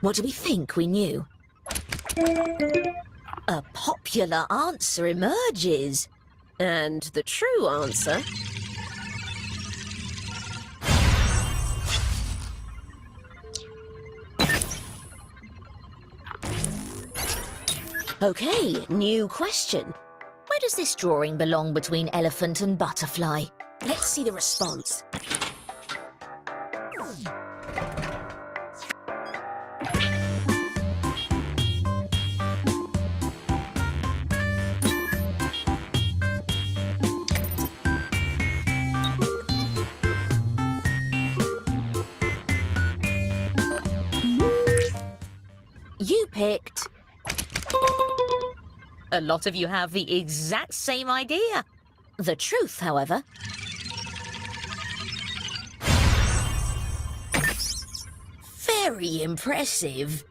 What do we think we knew? A popular answer emerges. And the true answer? Okay, new question. Where does this drawing belong between elephant and butterfly? Let's see the response. You picked. A lot of you have the exact same idea. The truth, however, very impressive.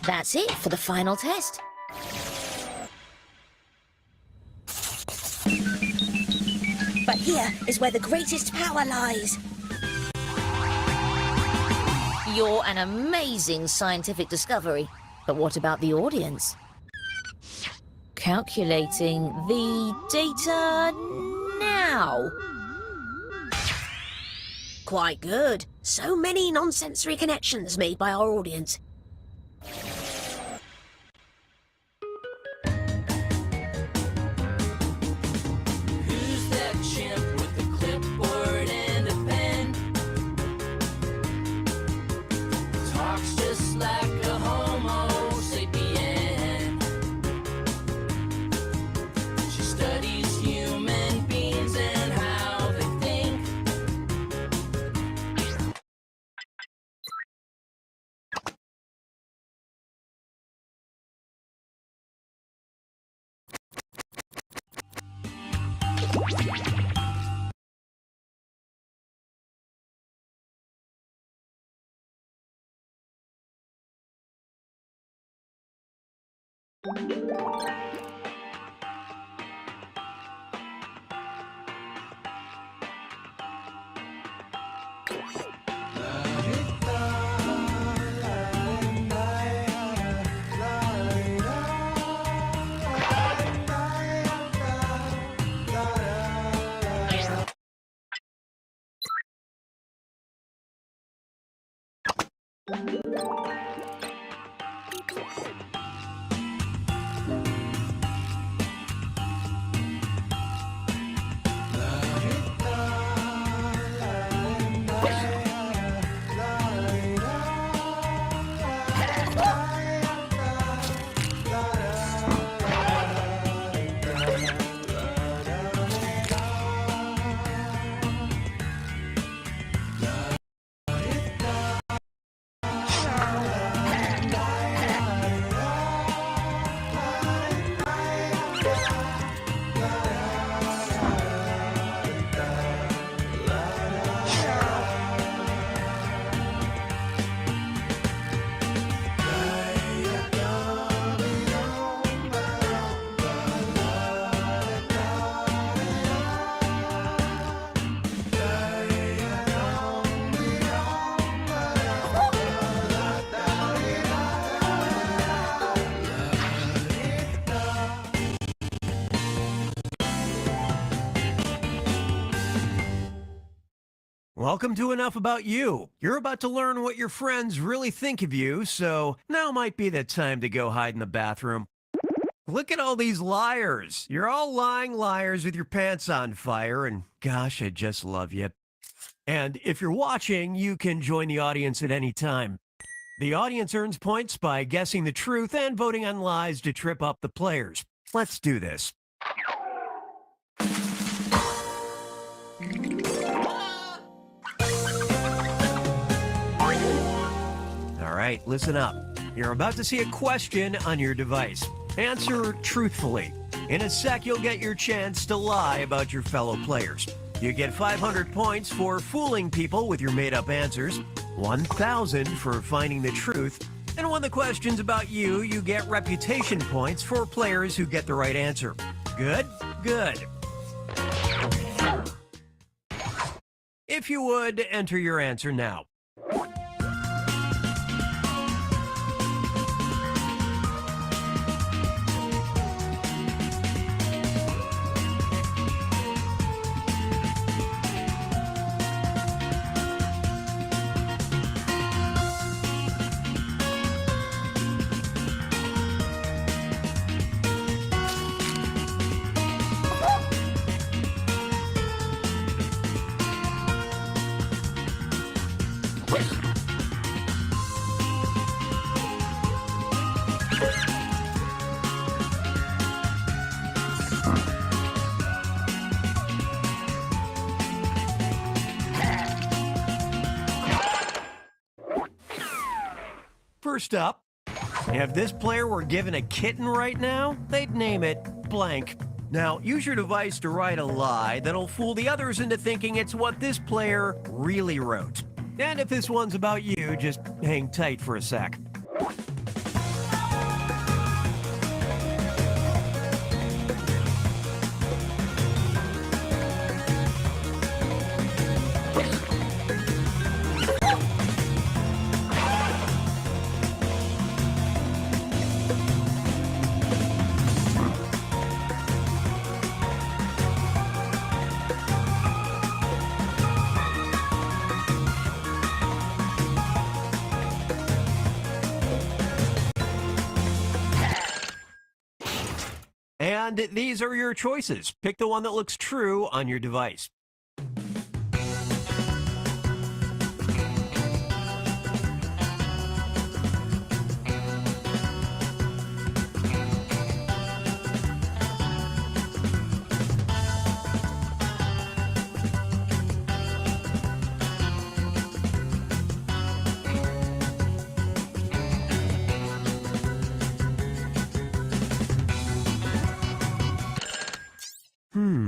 That's it for the final test. But here is where the greatest power lies. You're an amazing scientific discovery. But what about the audience? Calculating the data now. Quite good. So many non-sensory connections made by our audience. Who's that chimp with the clipboard and a pen? Talks just like a homo sapien. She studies human beings and how they think. Welcome to Enough About You. You're about to learn what your friends really think of you, so now might be the time to go hide in the bathroom. Look at all these liars. You're all lying liars with your pants on fire, and gosh, I just love you. And if you're watching, you can join the audience at any time. The audience earns points by guessing the truth and voting on lies to trip up the players. Let's do this. All right, listen up. You're about to see a question on your device. Answer truthfully. In a sec, you'll get your chance to lie about your fellow players. You get 500 points for fooling people with your made-up answers, 1,000 for finding the truth, and when the question's about you, you get reputation points for players who get the right answer. Good? Good. If you would, enter your answer now. First up, if this player were given a kitten right now, they'd name it blank. Now, use your device to write a lie that'll fool the others into thinking it's what this player really wrote. And if this one's about you, just hang tight for a sec. And these are your choices. Pick the one that looks true on your device.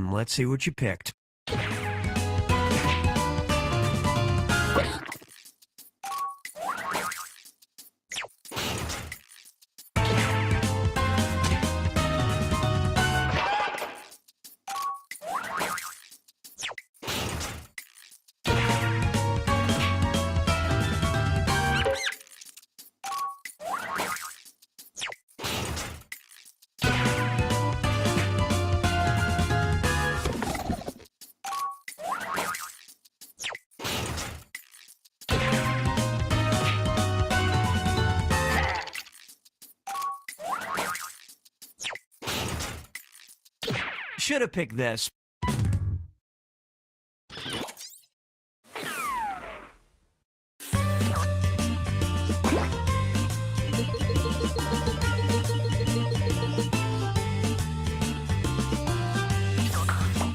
Let's see what you picked. should have picked this.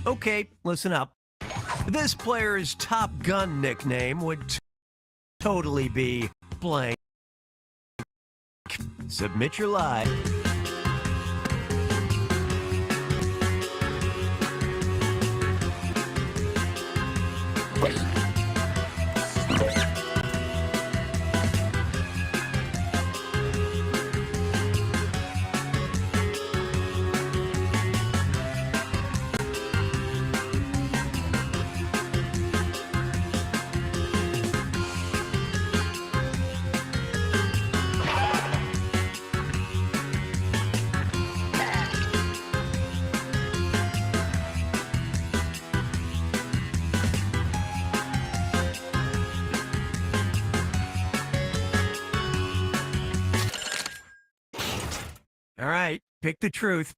Okay, listen up. This player's Top Gun nickname would totally be blank. Submit your lie. All right, pick the truth.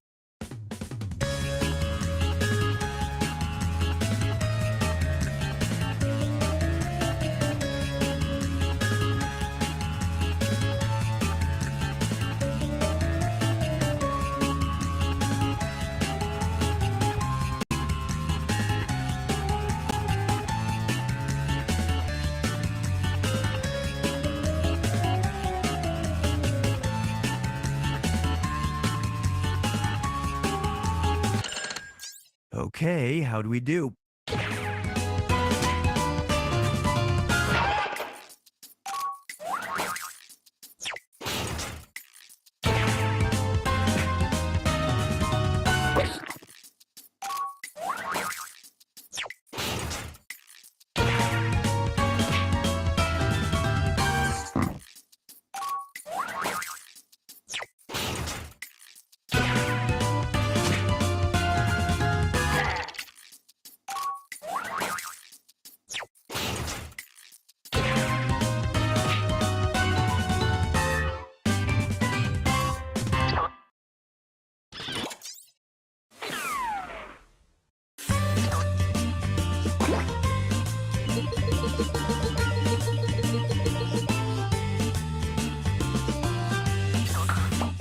Okay, how do we do?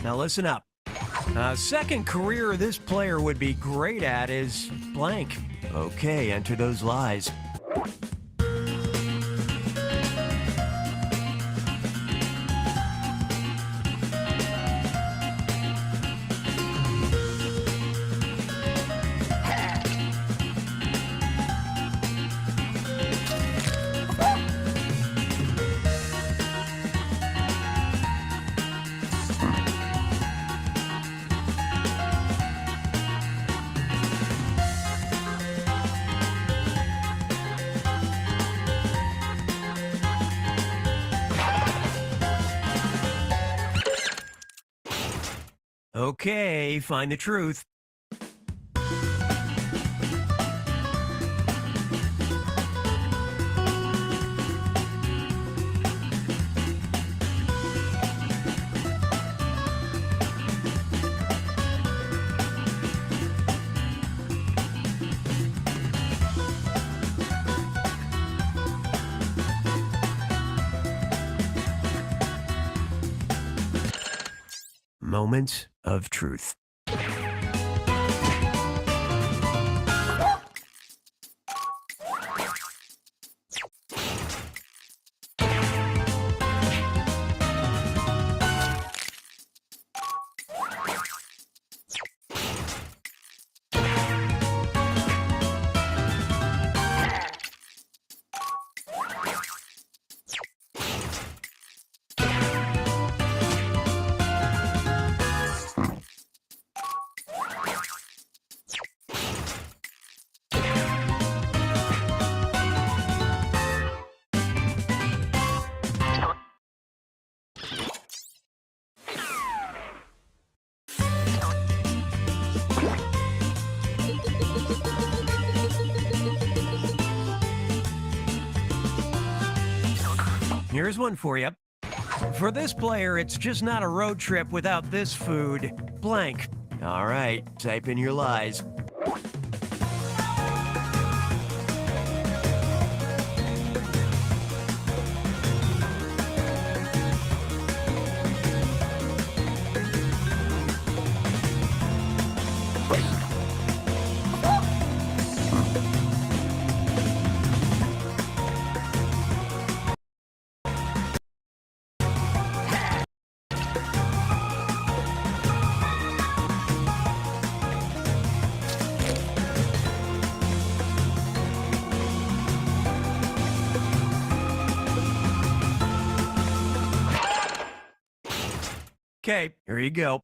Now listen up. A second career this player would be great at is blank. Okay, enter those lies. Okay, find the truth. Moments of truth. Here's one for you. For this player, it's just not a road trip without this food. Blank. All right, type in your lies. Okay, here you go.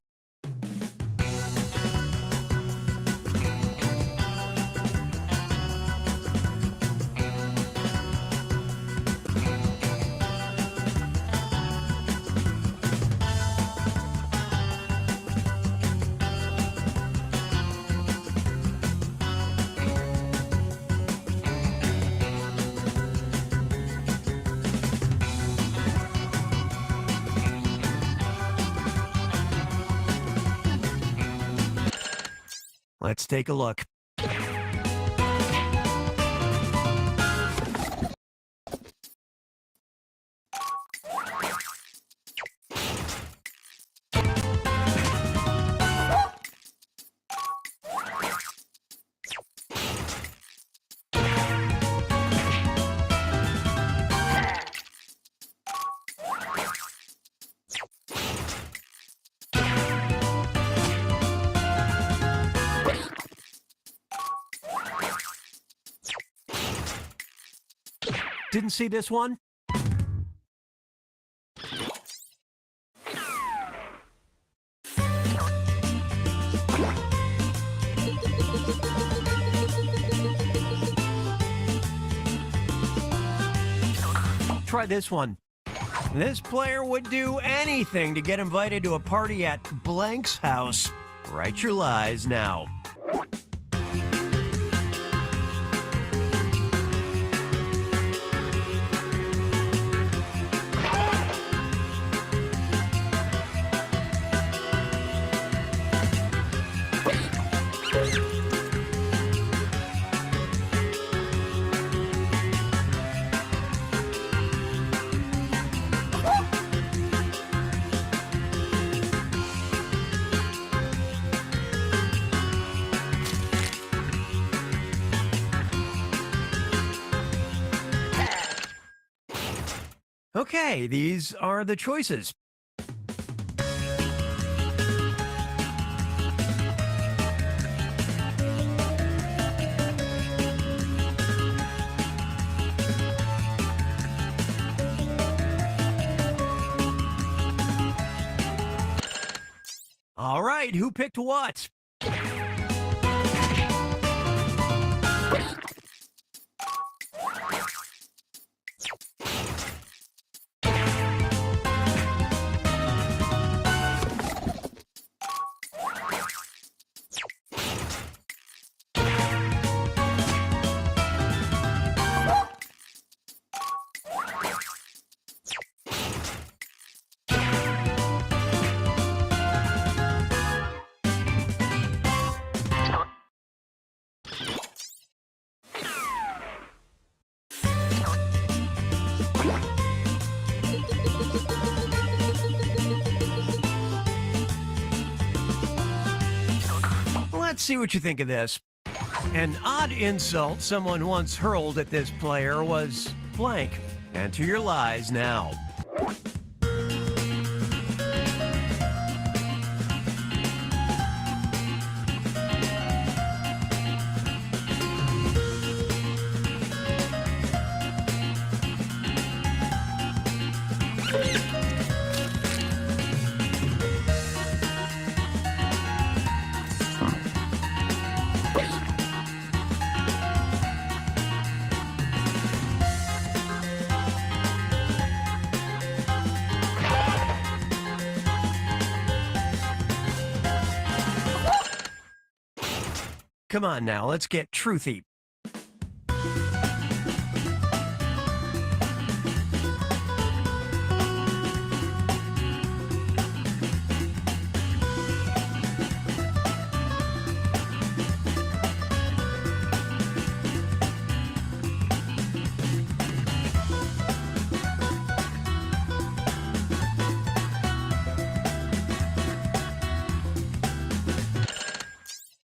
Let's take a look. Didn't see this one? Try this one. This player would do anything to get invited to a party at Blank's house. Write your lies now. Okay, these are the choices. All right, who picked what? Let's see what you think of this. An odd insult someone once hurled at this player was blank. Enter your lies now. Come on now, let's get truthy.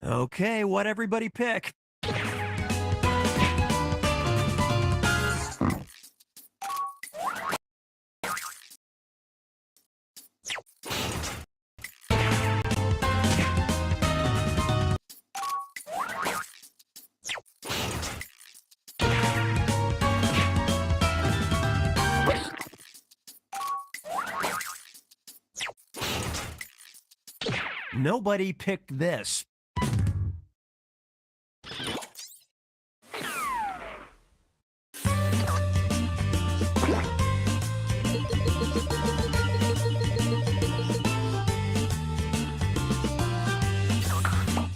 Okay, what'd everybody pick? Nobody picked this.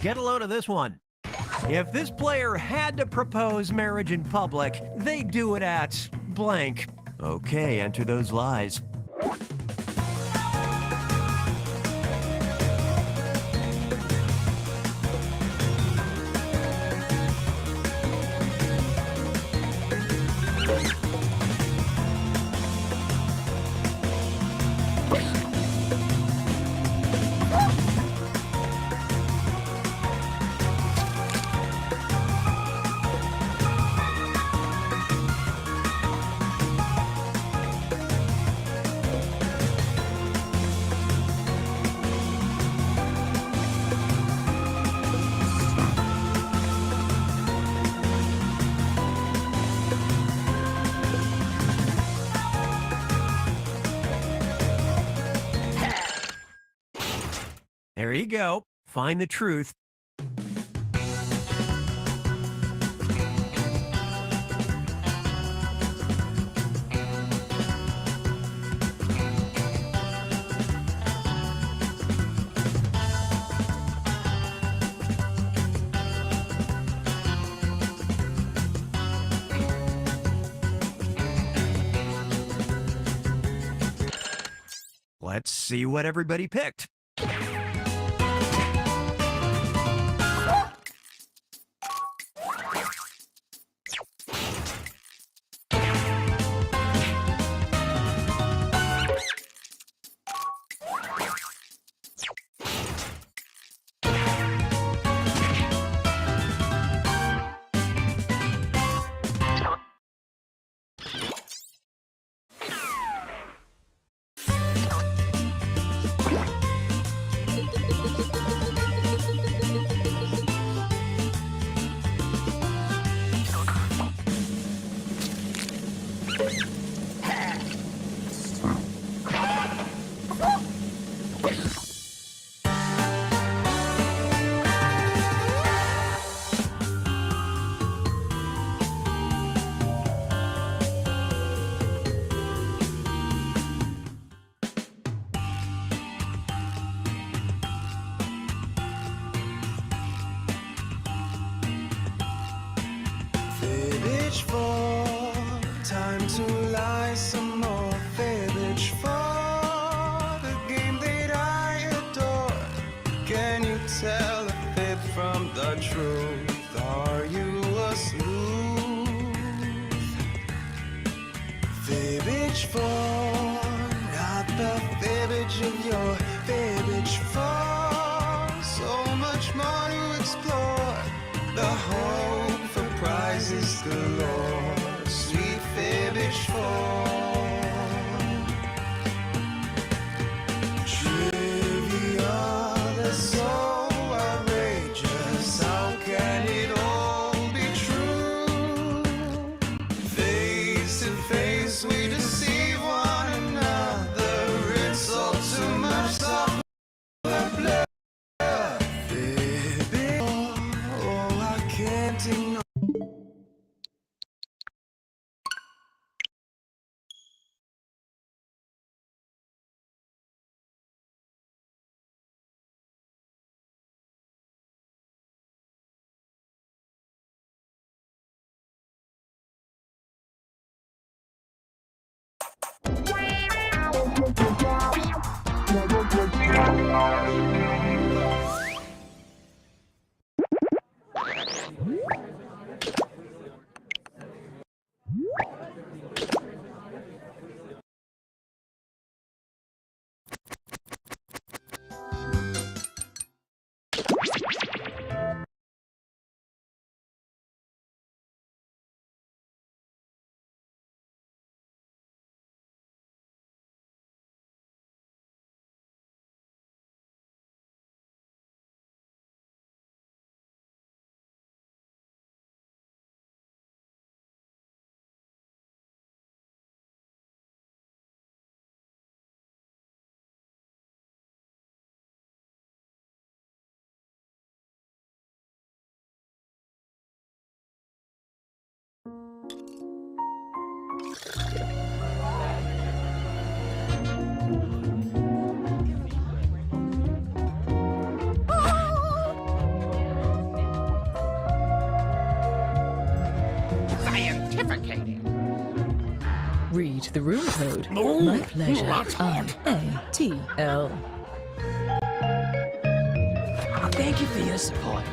Get a load of this one. If this player had to propose marriage in public, they'd do it at blank. Okay, enter those lies. There you go. Find the truth. Let's see what everybody picked. Fibbage for time to lie some more. Fibbage for the game that I adore. Can you tell a fib from the truth? Are you a sleuth? Fibbage for not the fibbage of your fibbage for so much more to explore. The hope for prizes galore, sweet fibbage for trivia that's so outrageous. How can it all be true? Face to face we deceive one another. It's all too much. Read the room code. My pleasure. RATL. Thank you for your support.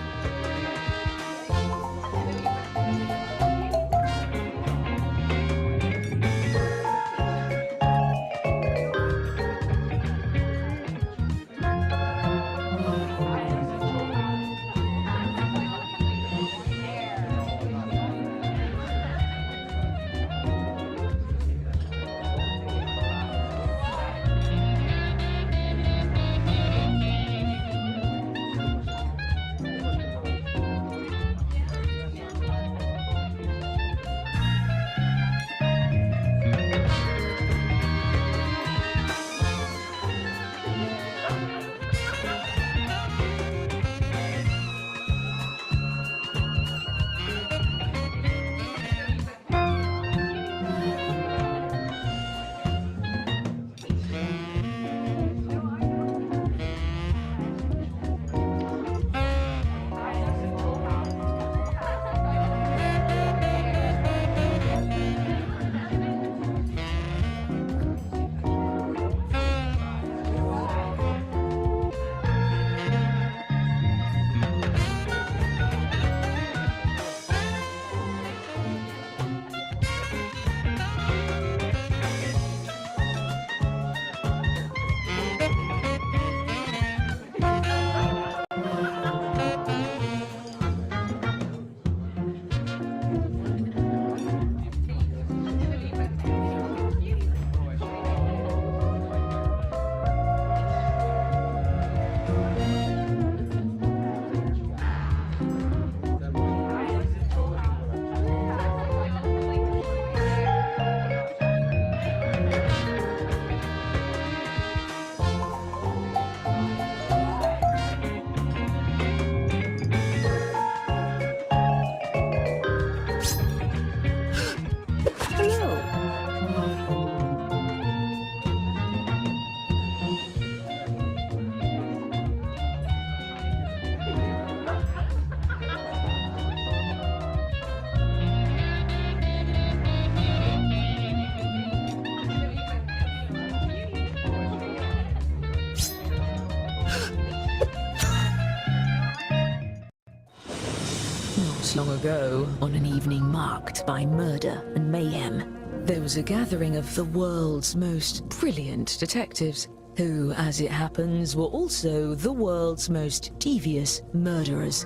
Not long ago, on an evening marked by murder and mayhem, there was a gathering of the world's most brilliant detectives, who, as it happens, were also the world's most devious murderers.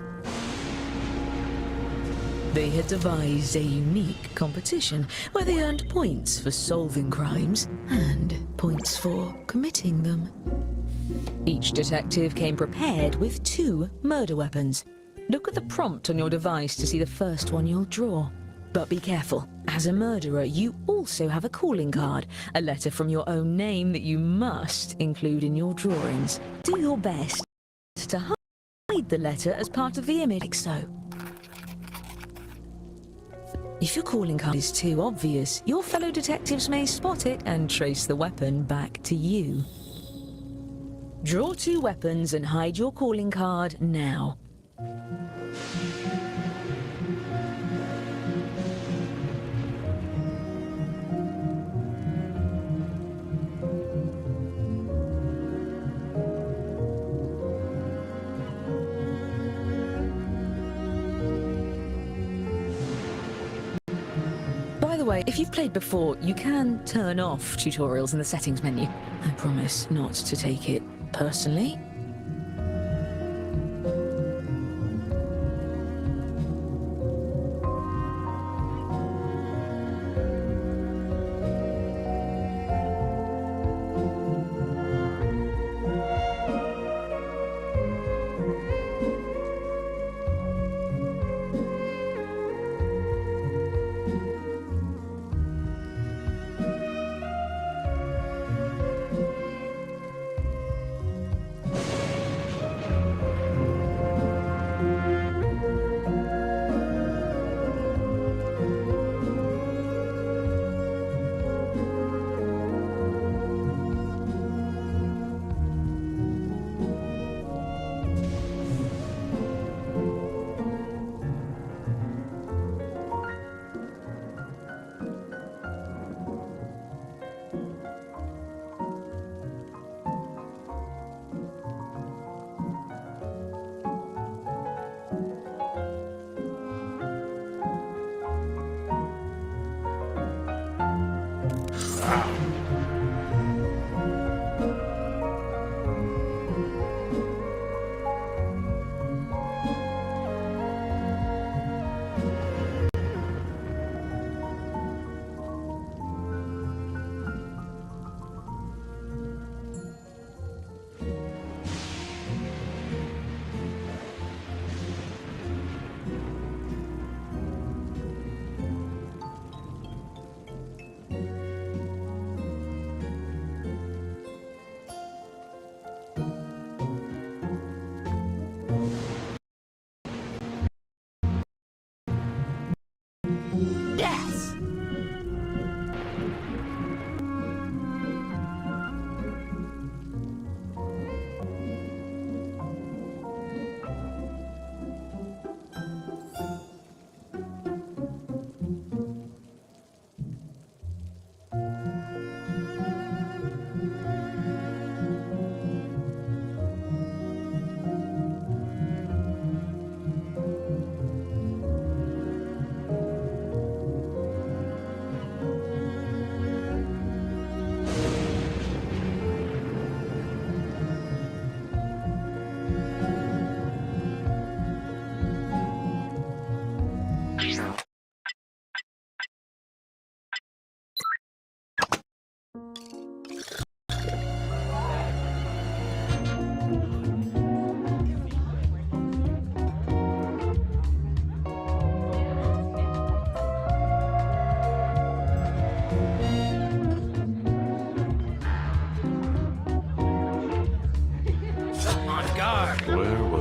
They had devised a unique competition where they earned points for solving crimes and points for committing them. Each detective came prepared with 2 murder weapons. Look at the prompt on your device to see the first one you'll draw. But be careful. As a murderer, you also have a calling card, a letter from your own name that you must include in your drawings. Do your best to hide the letter as part of the image, like so. If your calling card is too obvious, your fellow detectives may spot it and trace the weapon back to you. Draw 2 weapons and hide your calling card now. By the way, if you've played before, you can turn off tutorials in the settings menu. I promise not to take it personally.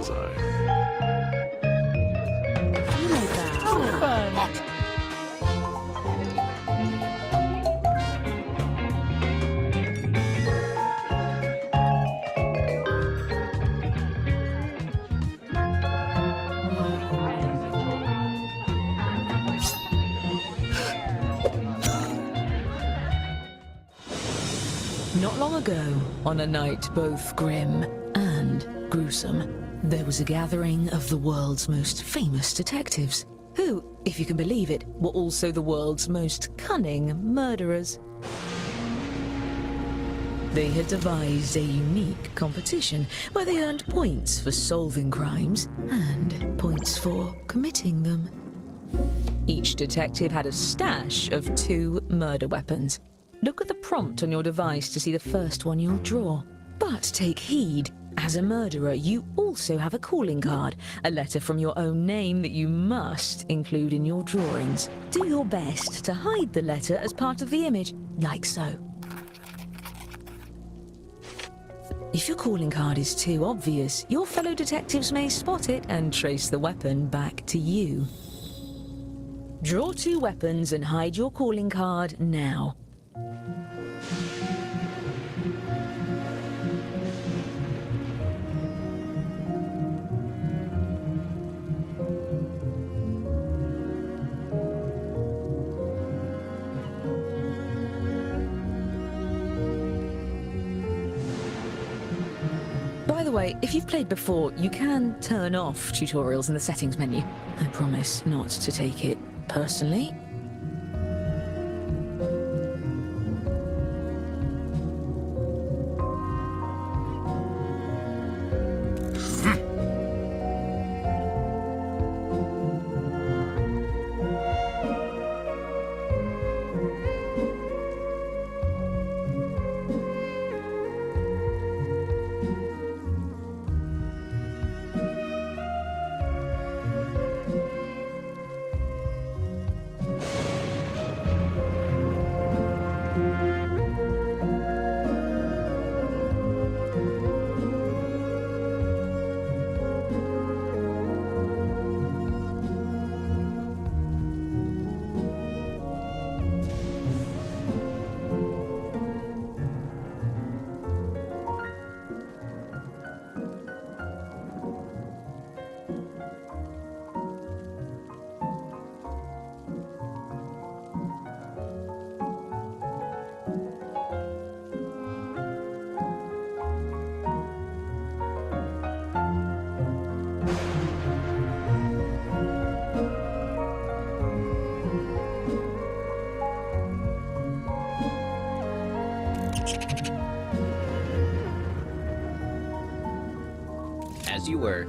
bullseye. Not long ago, on a night both grim and gruesome, there was a gathering of the world's most famous detectives, who, if you can believe it, were also the world's most cunning murderers. They had devised a unique competition where they earned points for solving crimes and points for committing them. Each detective had a stash of 2 murder weapons. Look at the prompt on your device to see the first one you'll draw. But take heed, as a murderer, you also have a calling card, a letter from your own name that you must include in your drawings. Do your best to hide the letter as part of the image, like so. If your calling card is too obvious, your fellow detectives may spot it and trace the weapon back to you. Draw 2 weapons and hide your calling card now. By the way, if you've played before, you can turn off tutorials in the settings menu. I promise not to take it personally. As you were.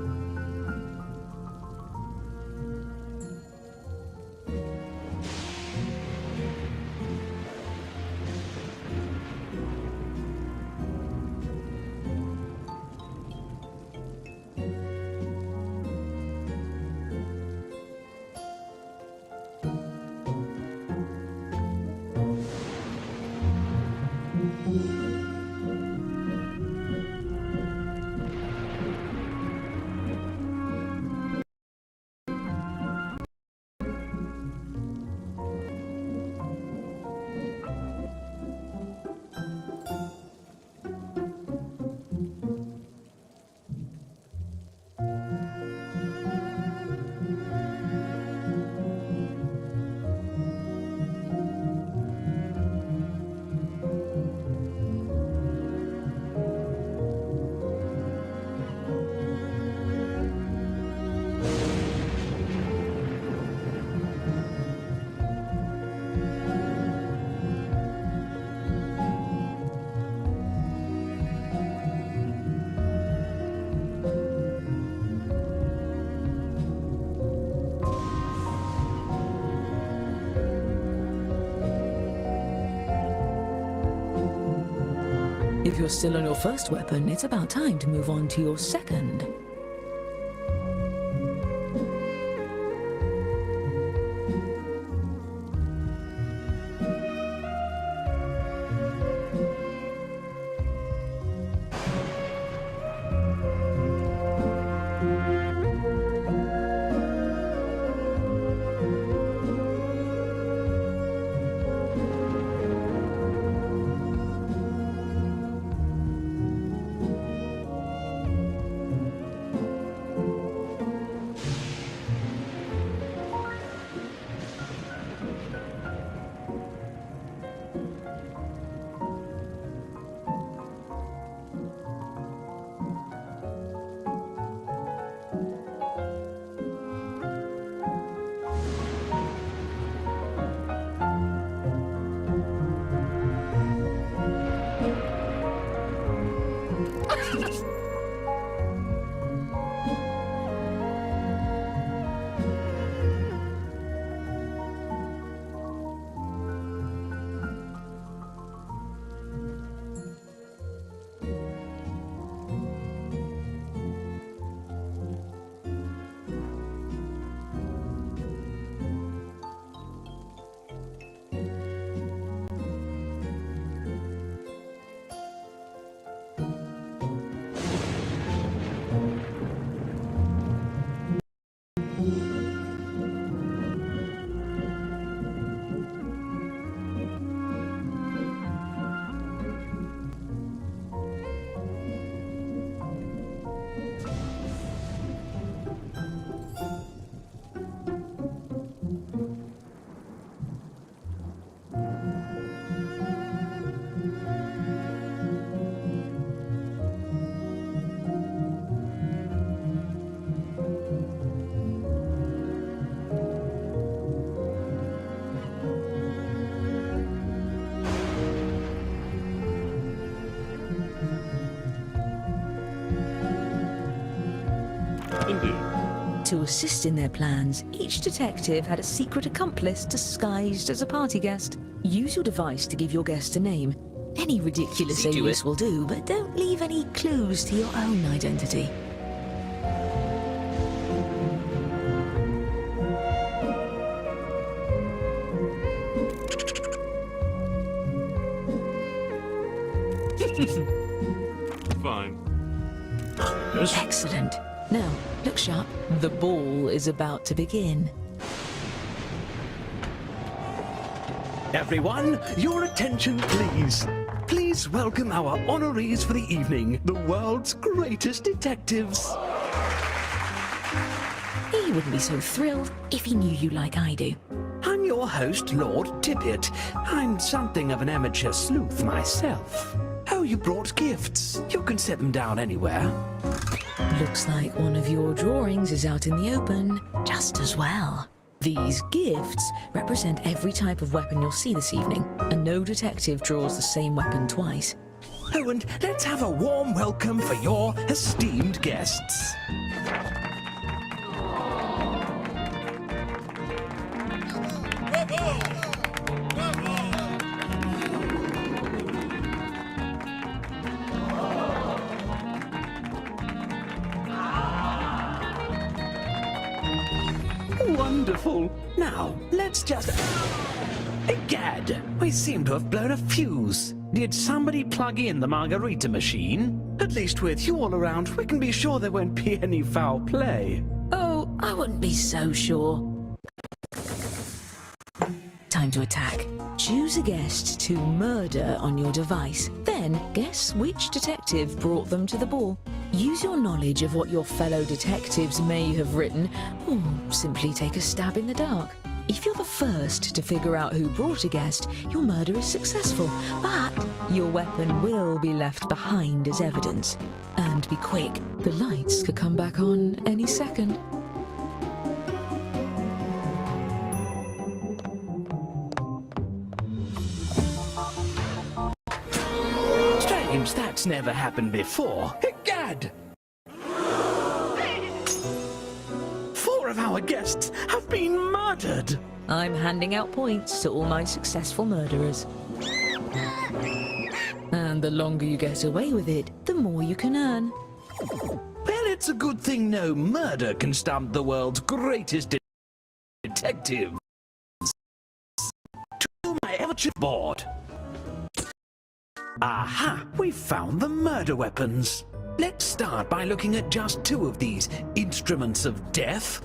If you're still on your first weapon, it's about time to move on to your second. To assist in their plans, each detective had a secret accomplice disguised as a party guest. Use your device to give your guest a name. Any ridiculous alias will do, but don't leave any clues to your own identity. Fine. Excellent. Now, look sharp. The ball is about to begin. Everyone, your attention please. Please welcome our honorees for the evening, the world's greatest detectives. He wouldn't be so thrilled if he knew you like I do. I'm your host, Lord Tippett. I'm something of an amateur sleuth myself. Oh, you brought gifts. You can set them down anywhere. Looks like one of your drawings is out in the open, just as well. These gifts represent every type of weapon you'll see this evening, and no detective draws the same weapon twice. Oh, and let's have a warm welcome for your esteemed guests. Wonderful. Now, let's just... Egad! We seem to have blown a fuse. Did somebody plug in the margarita machine? At least with you all around, we can be sure there won't be any foul play. Oh, I wouldn't be so sure. Time to attack. Choose a guest to murder on your device. Then guess which detective brought them to the ball. Use your knowledge of what your fellow detectives may have written, or simply take a stab in the dark. If you're the first to figure out who brought a guest, your murder is successful, but your weapon will be left behind as evidence. And be quick, the lights could come back on any second. Strange, that's never happened before. Egad! 4 of our guests have been murdered! I'm handing out points to all my successful murderers. And the longer you get away with it, the more you can earn. Well, it's a good thing no murder can stump the world's greatest detectives. To my amateur board. Aha! We found the murder weapons. Let's start by looking at just 2 of these instruments of death.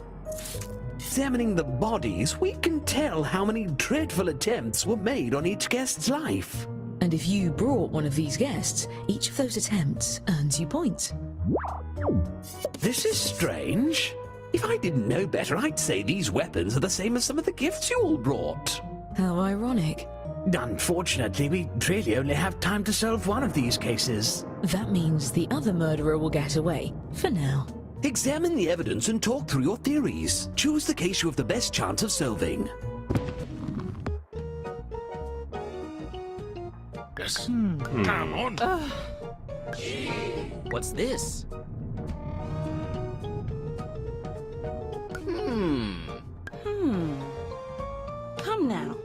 Examining the bodies, we can tell how many dreadful attempts were made on each guest's life. And if you brought one of these guests, each of those attempts earns you points. This is strange. If I didn't know better, I'd say these weapons are the same as some of the gifts you all brought. How ironic. Unfortunately, we really only have time to solve one of these cases. That means the other murderer will get away, for now. Examine the evidence and talk through your theories. Choose the case you have the best chance of solving. Yes. Come on. What's this? Come now.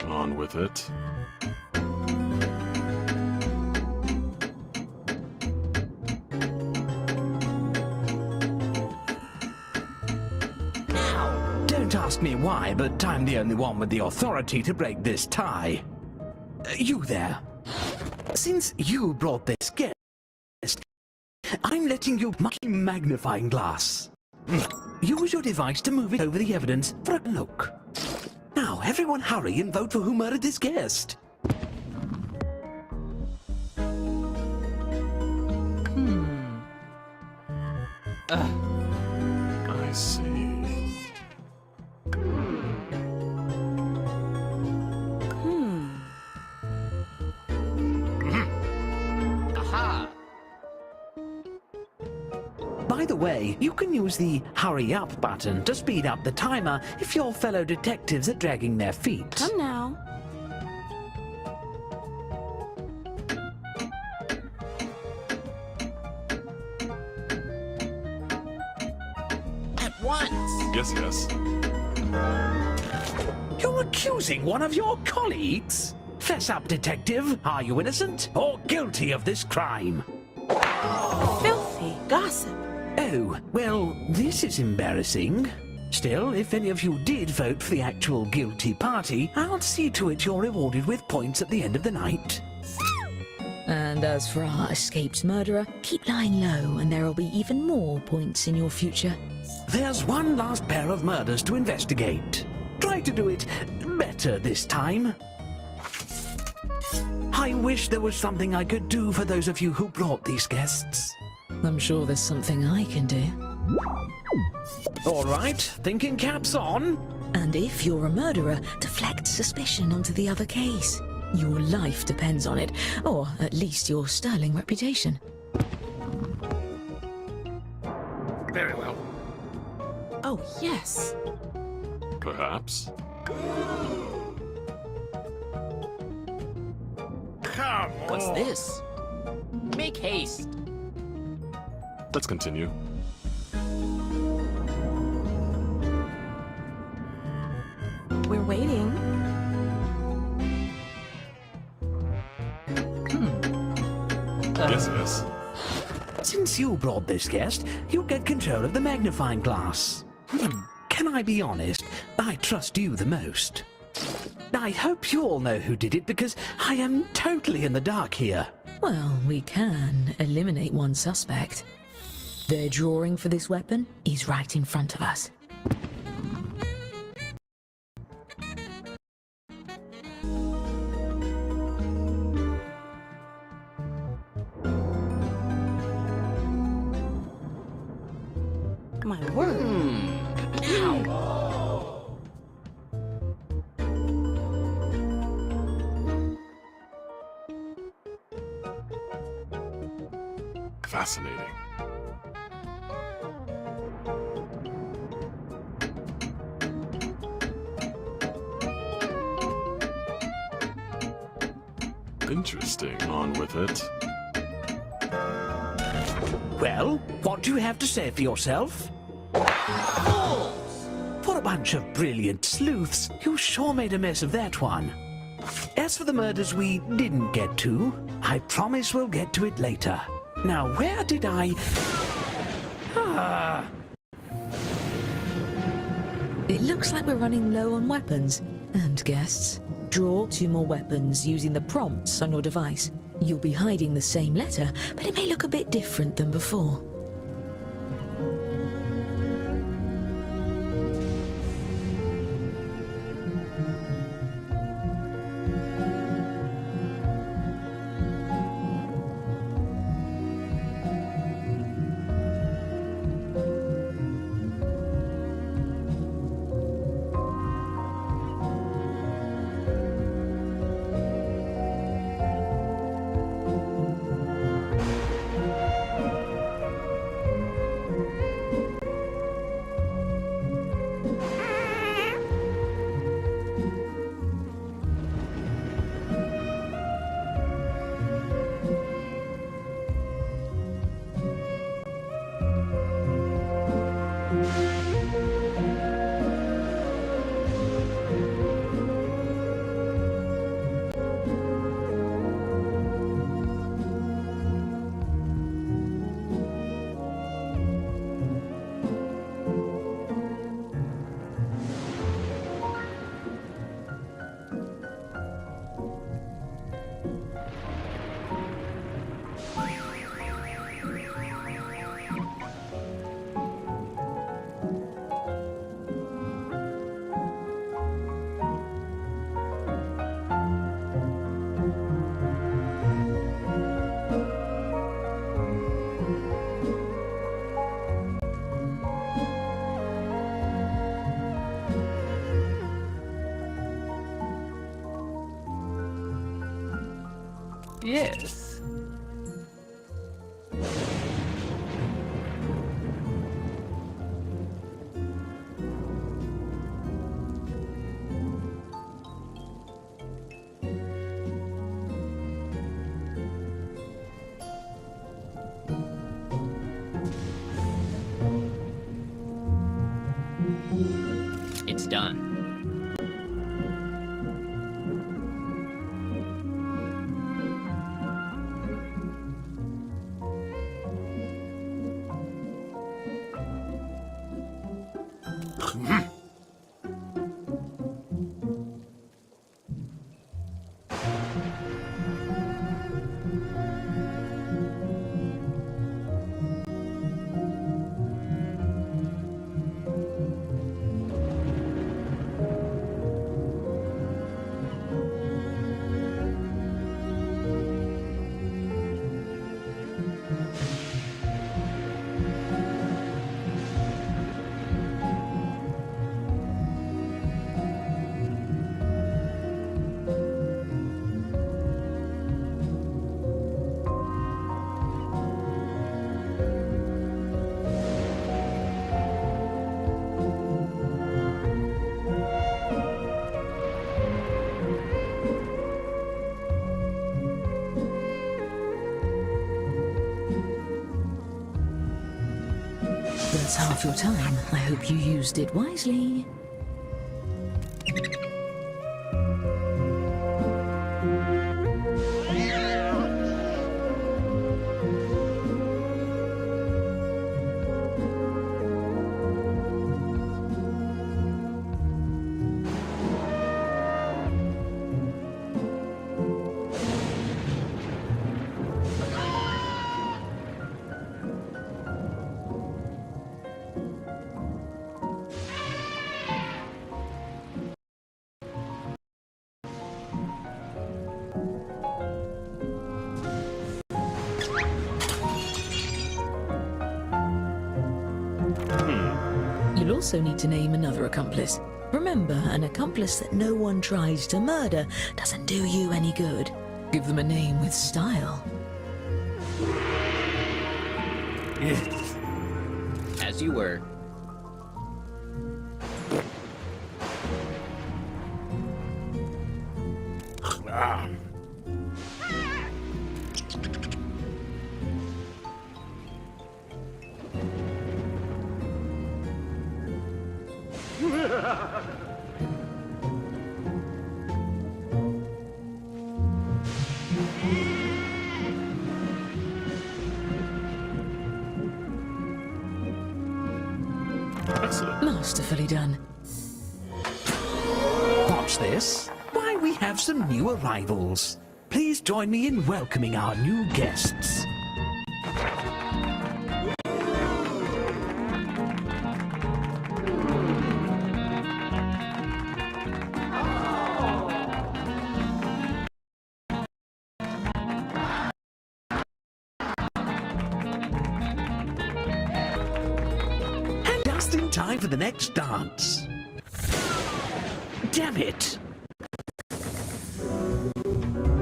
On with it. Don't ask me why, but I'm the only one with the authority to break this tie. You there. Since you brought this guest, I'm letting you my magnifying glass. Use your device to move it over the evidence for a look. Now, everyone hurry and vote for who murdered this guest. I see. Aha! By the way, you can use the hurry up button to speed up the timer if your fellow detectives are dragging their feet. Come now. Yes, yes. You're accusing one of your colleagues? Fess up, detective. Are you innocent or guilty of this crime? Filthy gossip. Oh, well, this is embarrassing. Still, if any of you did vote for the actual guilty party, I'll see to it you're rewarded with points at the end of the night. And as for our escaped murderer, keep lying low and there'll be even more points in your future. There's one last pair of murders to investigate. Try to do it better this time. I wish there was something I could do for those of you who brought these guests. I'm sure there's something I can do. All right, thinking caps on. And if you're a murderer, deflect suspicion onto the other case. Your life depends on it, or at least your sterling reputation. Very well. Oh, yes. Perhaps. What's this? Make haste. Let's continue. We're waiting. Yes, yes. Since you brought this guest, you get control of the magnifying glass. Can I be honest? I trust you the most. I hope you all know who did it, because I am totally in the dark here. Well, we can eliminate one suspect. Their drawing for this weapon is right in front of us. My word. Fascinating. Interesting. On with it. Well, what do you have to say for yourself? For a bunch of brilliant sleuths, you sure made a mess of that one. As for the murders we didn't get to, I promise we'll get to it later. Now, where did I... It looks like we're running low on weapons and guests. Draw 2 more weapons using the prompts on your device. You'll be hiding the same letter, but it may look a bit different than before. Yes. It's done. That's half your time. I hope you used it wisely. You'll also need to name another accomplice. Remember, an accomplice that no one tries to murder doesn't do you any good. Give them a name with style. As you were. Excellent. Masterfully done. Watch this. Why, we have some new arrivals. Please join me in welcoming our new guests. Just in time for the next dance. Damn it!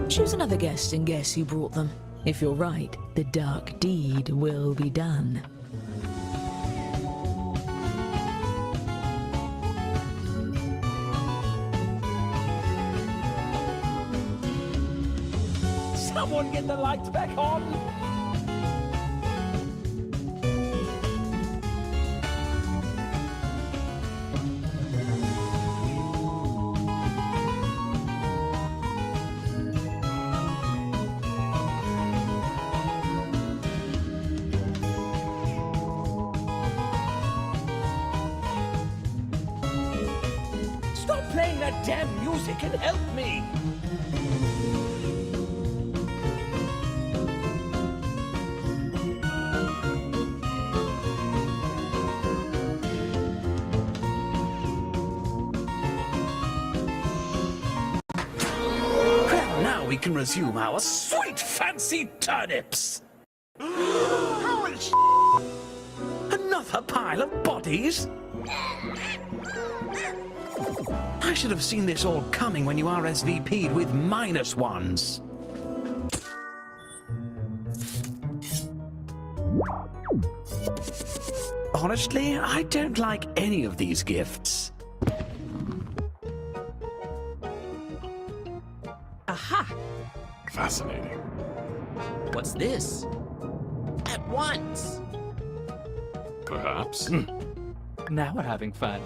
Choose another guest and guess who brought them. If you're right, the dark deed will be done. Someone get the lights back on! Stop playing that damn music and help me! Well, now we can resume our sweet fancy turnips! Holy sh**! Another pile of bodies? I should have seen this all coming when you RSVP'd with -1s. Honestly, I don't like any of these gifts. Aha! Fascinating. What's this? At once! Perhaps. Now we're having fun.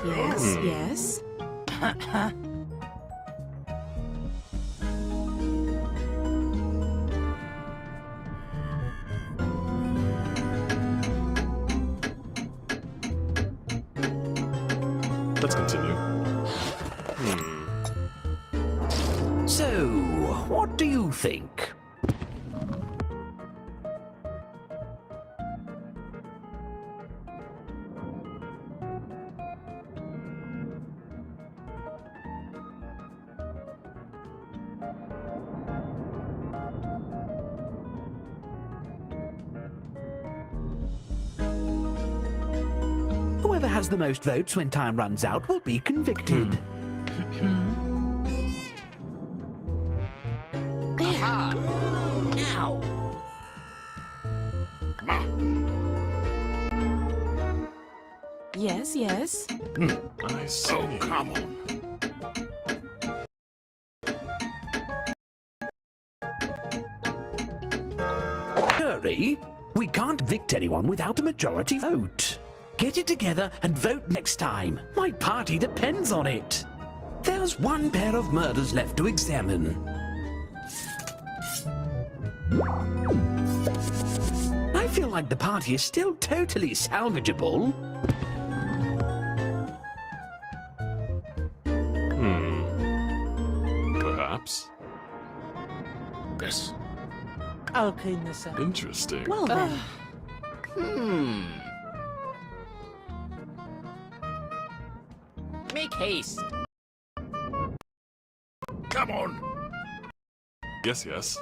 Yes, yes. Let's continue. So, what do you think? Whoever has the most votes when time runs out will be convicted. Ow! Yes, yes. I see. Oh, come on. Hurry! We can't evict anyone without a majority vote. Get it together and vote next time. My party depends on it. There's one pair of murders left to examine. I feel like the party is still totally salvageable. Perhaps. Yes. I'll clean this up. Interesting. Well then. Make haste. Come on. Yes, yes.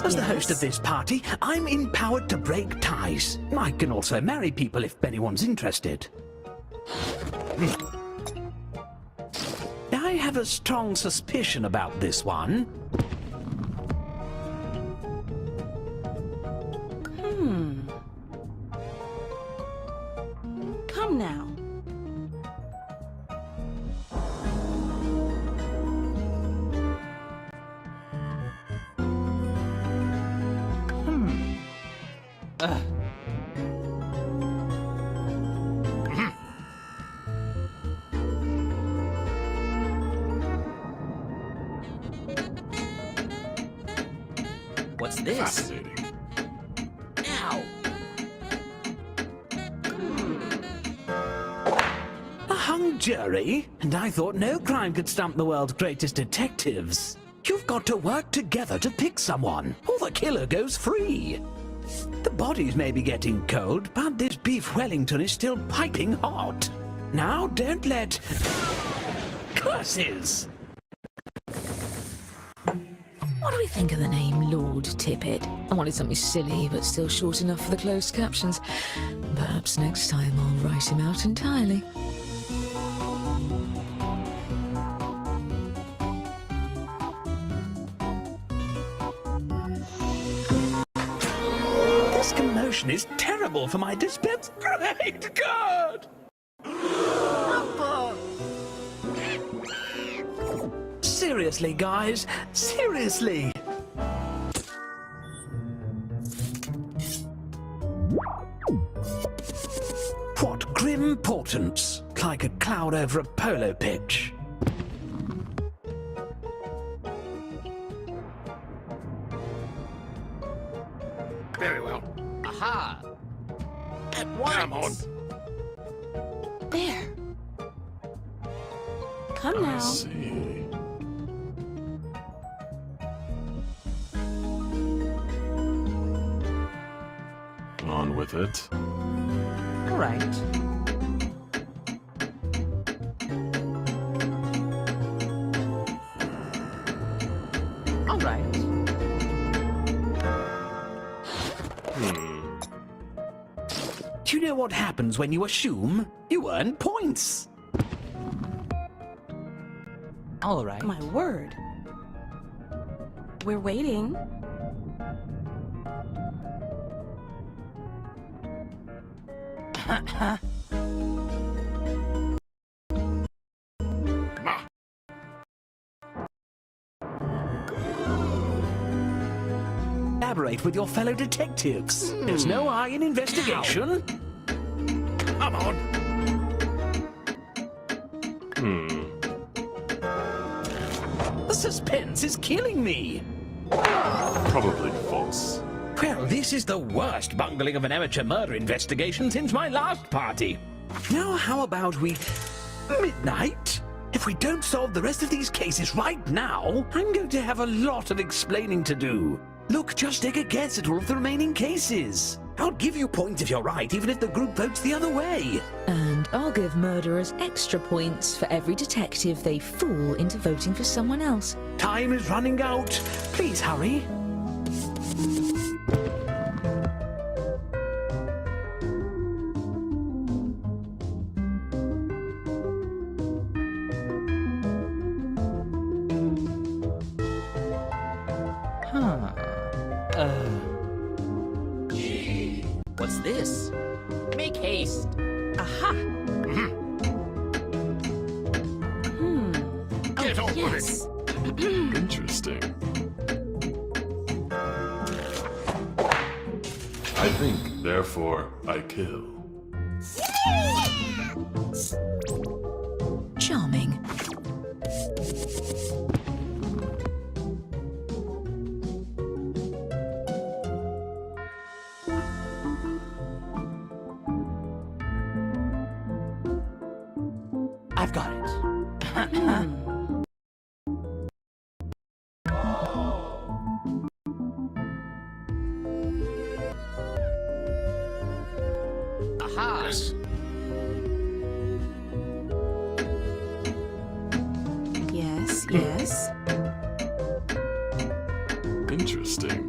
As the host of this party, I'm empowered to break ties. I can also marry people if anyone's interested. I have a strong suspicion about this one. Come now. What's this? Fascinating. Ow! A hung jury? And I thought no crime could stump the world's greatest detectives. You've got to work together to pick someone, or the killer goes free. The bodies may be getting cold, but this beef Wellington is still piping hot. Now don't let... Curses! What do we think of the name Lord Tippett? I wanted something silly, but still short enough for the closed captions. Perhaps next time I'll write him out entirely. This commotion is terrible for my dispense. Great God! Seriously, guys. Seriously. What grim portents, like a cloud over a polo pitch. Very well. Aha! At once! Come on. There. Come now. I see. On with it. All right. All right. Do you know what happens when you assume? You earn points. All right. My word. We're waiting. collaborate with your fellow detectives. There's no I in investigation. Come on. The suspense is killing me. Probably false. Well, this is the worst bungling of an amateur murder investigation since my last party. Now, how about we... midnight? If we don't solve the rest of these cases right now, I'm going to have a lot of explaining to do. Look, just take a guess at all of the remaining cases. I'll give you points if you're right, even if the group votes the other way. And I'll give murderers extra points for every detective they fool into voting for someone else. Time is running out. Please hurry. What's this? Make haste. Aha! Get on Yes. with it. Interesting. I think, therefore, I kill. Charming. I've got it. Aha! Yes, yes. Interesting.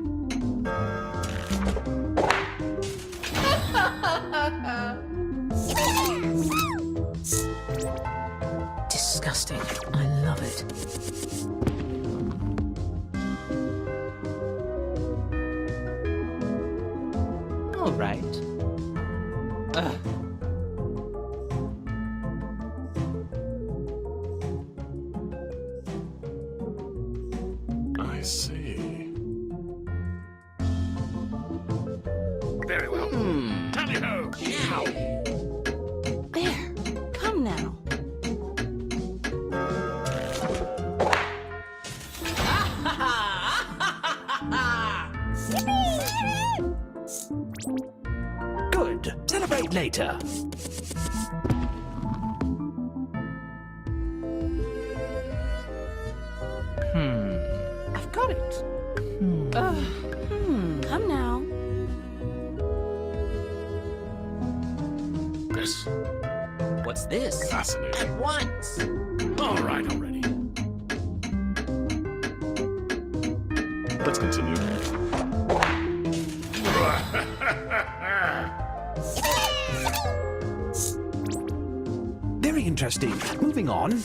Disgusting. I love it. All right. I see. Very well. Tally-ho! Now. There. Come now. Good. Celebrate later. I've got it. Come now. Yes. What's this? Fascinating. At once. All right, already. Let's continue. Very interesting. Moving on.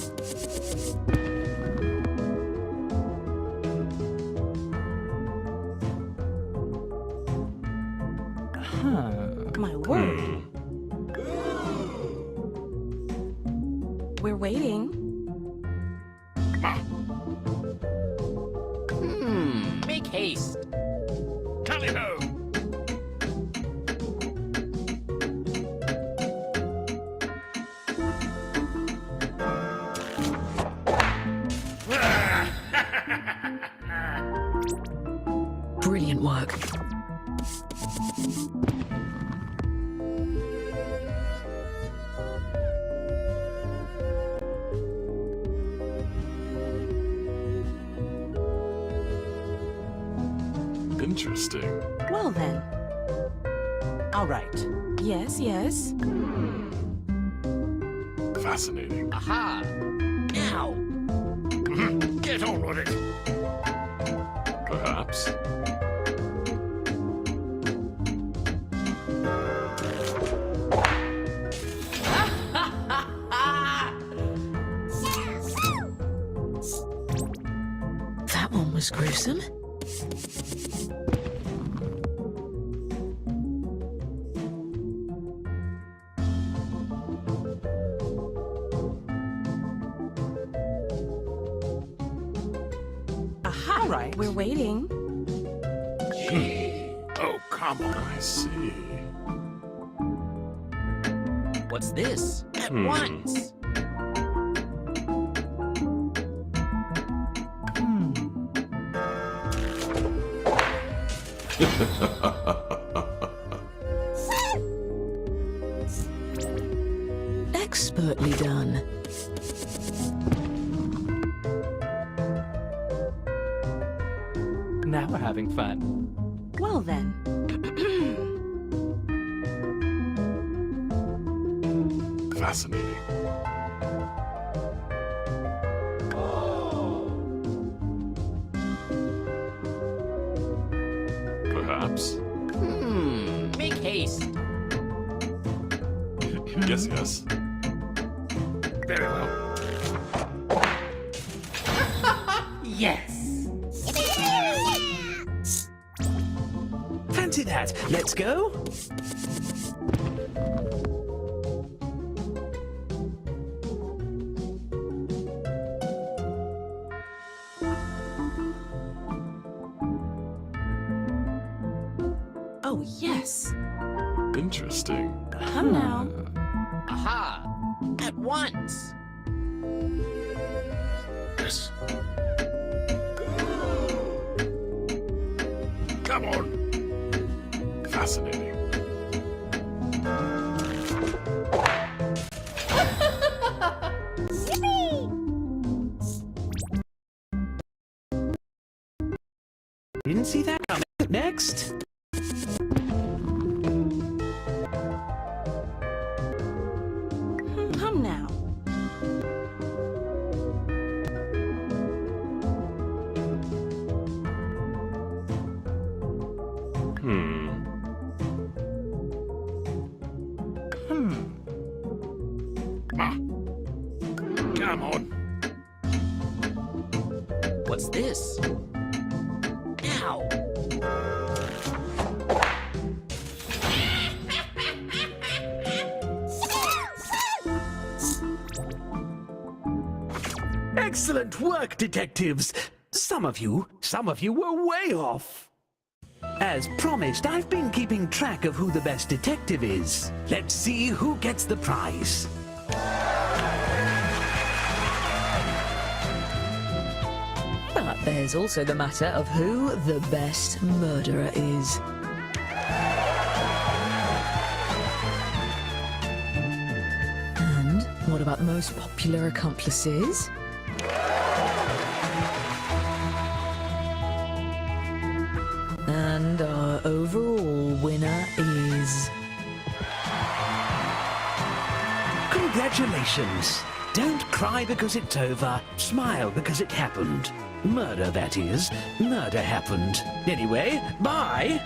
My word. We're waiting. Make haste. Tally-ho! Brilliant work. Interesting. Well then. All right. Yes, yes. Fascinating. Aha! Now. Get on with it. Perhaps. That one was gruesome. Aha! All right. We're waiting. Oh, come on. I see. What's this? At once. Expertly done. Now we're having fun. Well then. Fascinating. Perhaps. Make haste. Yes, yes. Very well. Yes. Fancy that. Let's go. Oh, yes. Interesting. Come now. Aha. At once. Yes. Come on. Fascinating. Didn't see that coming. Next. Come now. Come on. What's this? Ow. Excellent work, detectives. Some of you were way off. As promised, I've been keeping track of who the best detective is. Let's see who gets the prize. But there's also the matter of who the best murderer is. And what about the most popular accomplices? And our overall winner is... Congratulations. Don't cry because it's over. Smile because it happened. Murder, that is. Murder happened. Anyway, bye.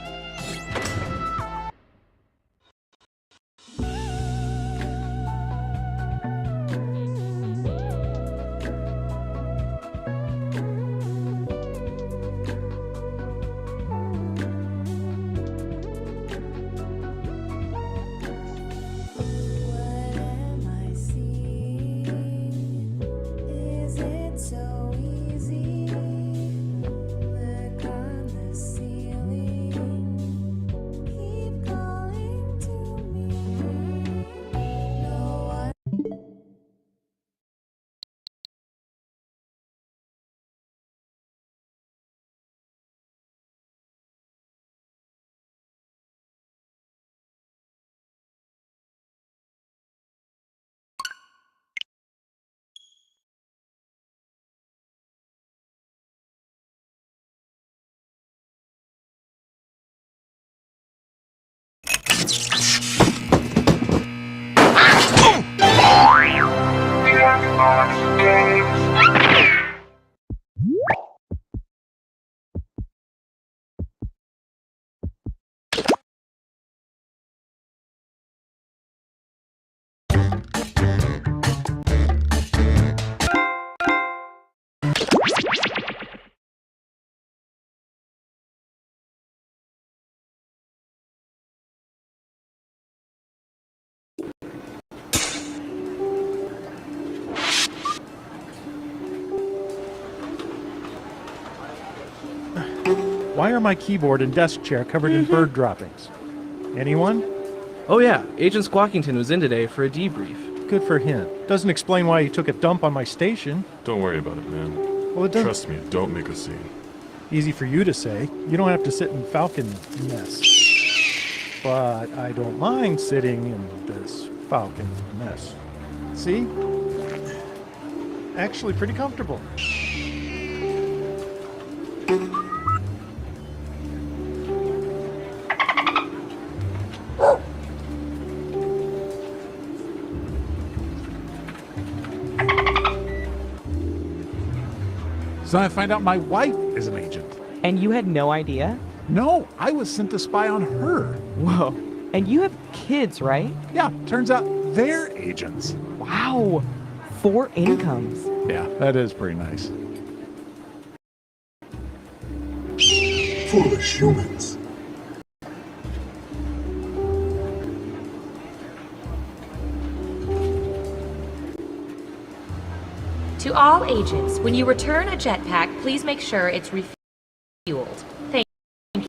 Why are my keyboard and desk chair covered in bird droppings? Anyone? Oh yeah, Agent Squawkington was in today for a debrief. Good for him. Doesn't explain why he took a dump on my station. Don't worry about it, man. Well, it doesn't... Trust me, don't make a scene. Easy for you to say. You don't have to sit in Falcon mess. But I don't mind sitting in this Falcon mess. See? Actually pretty comfortable. So I find out my wife is an agent. And you had no idea? No, I was sent to spy on her. Whoa. And you have kids, right? Yeah, turns out they're agents. Wow. 4 incomes. Yeah, that is pretty nice. Foolish humans. To all agents, when you return a jetpack, please make sure it's refueled. Thank you.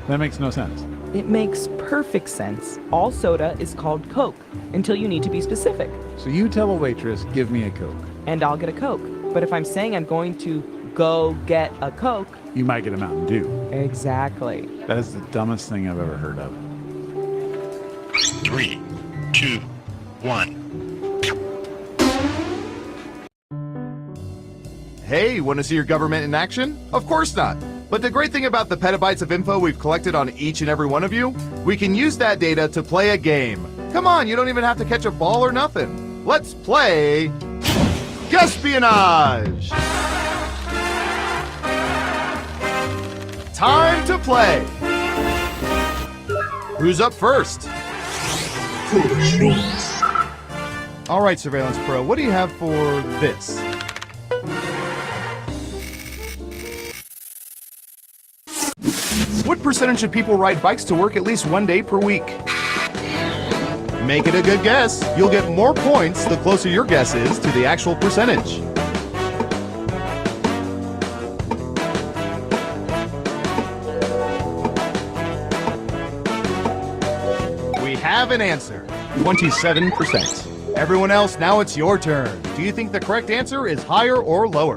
That makes no sense. It makes perfect sense. All soda is called Coke until you need to be specific. So you tell a waitress, give me a Coke. And I'll get a Coke. But if I'm saying I'm going to go get a Coke... You might get a Mountain Dew. Exactly. That is the dumbest thing I've ever heard of. 3, 2, 1. Hey, want to see your government in action? Of course not. But the great thing about the petabytes of info we've collected on each and every one of you, we can use that data to play a game. Come on, you don't even have to catch a ball or nothing. Let's play... Espionage! Time to play! Who's up first? All right, Surveillance Pro, what do you have for this? What percentage of people ride bikes to work at least one day per week? Make it a good guess. You'll get more points the closer your guess is to the actual percentage. We have an answer. 27%. Everyone else, now it's your turn. Do you think the correct answer is higher or lower?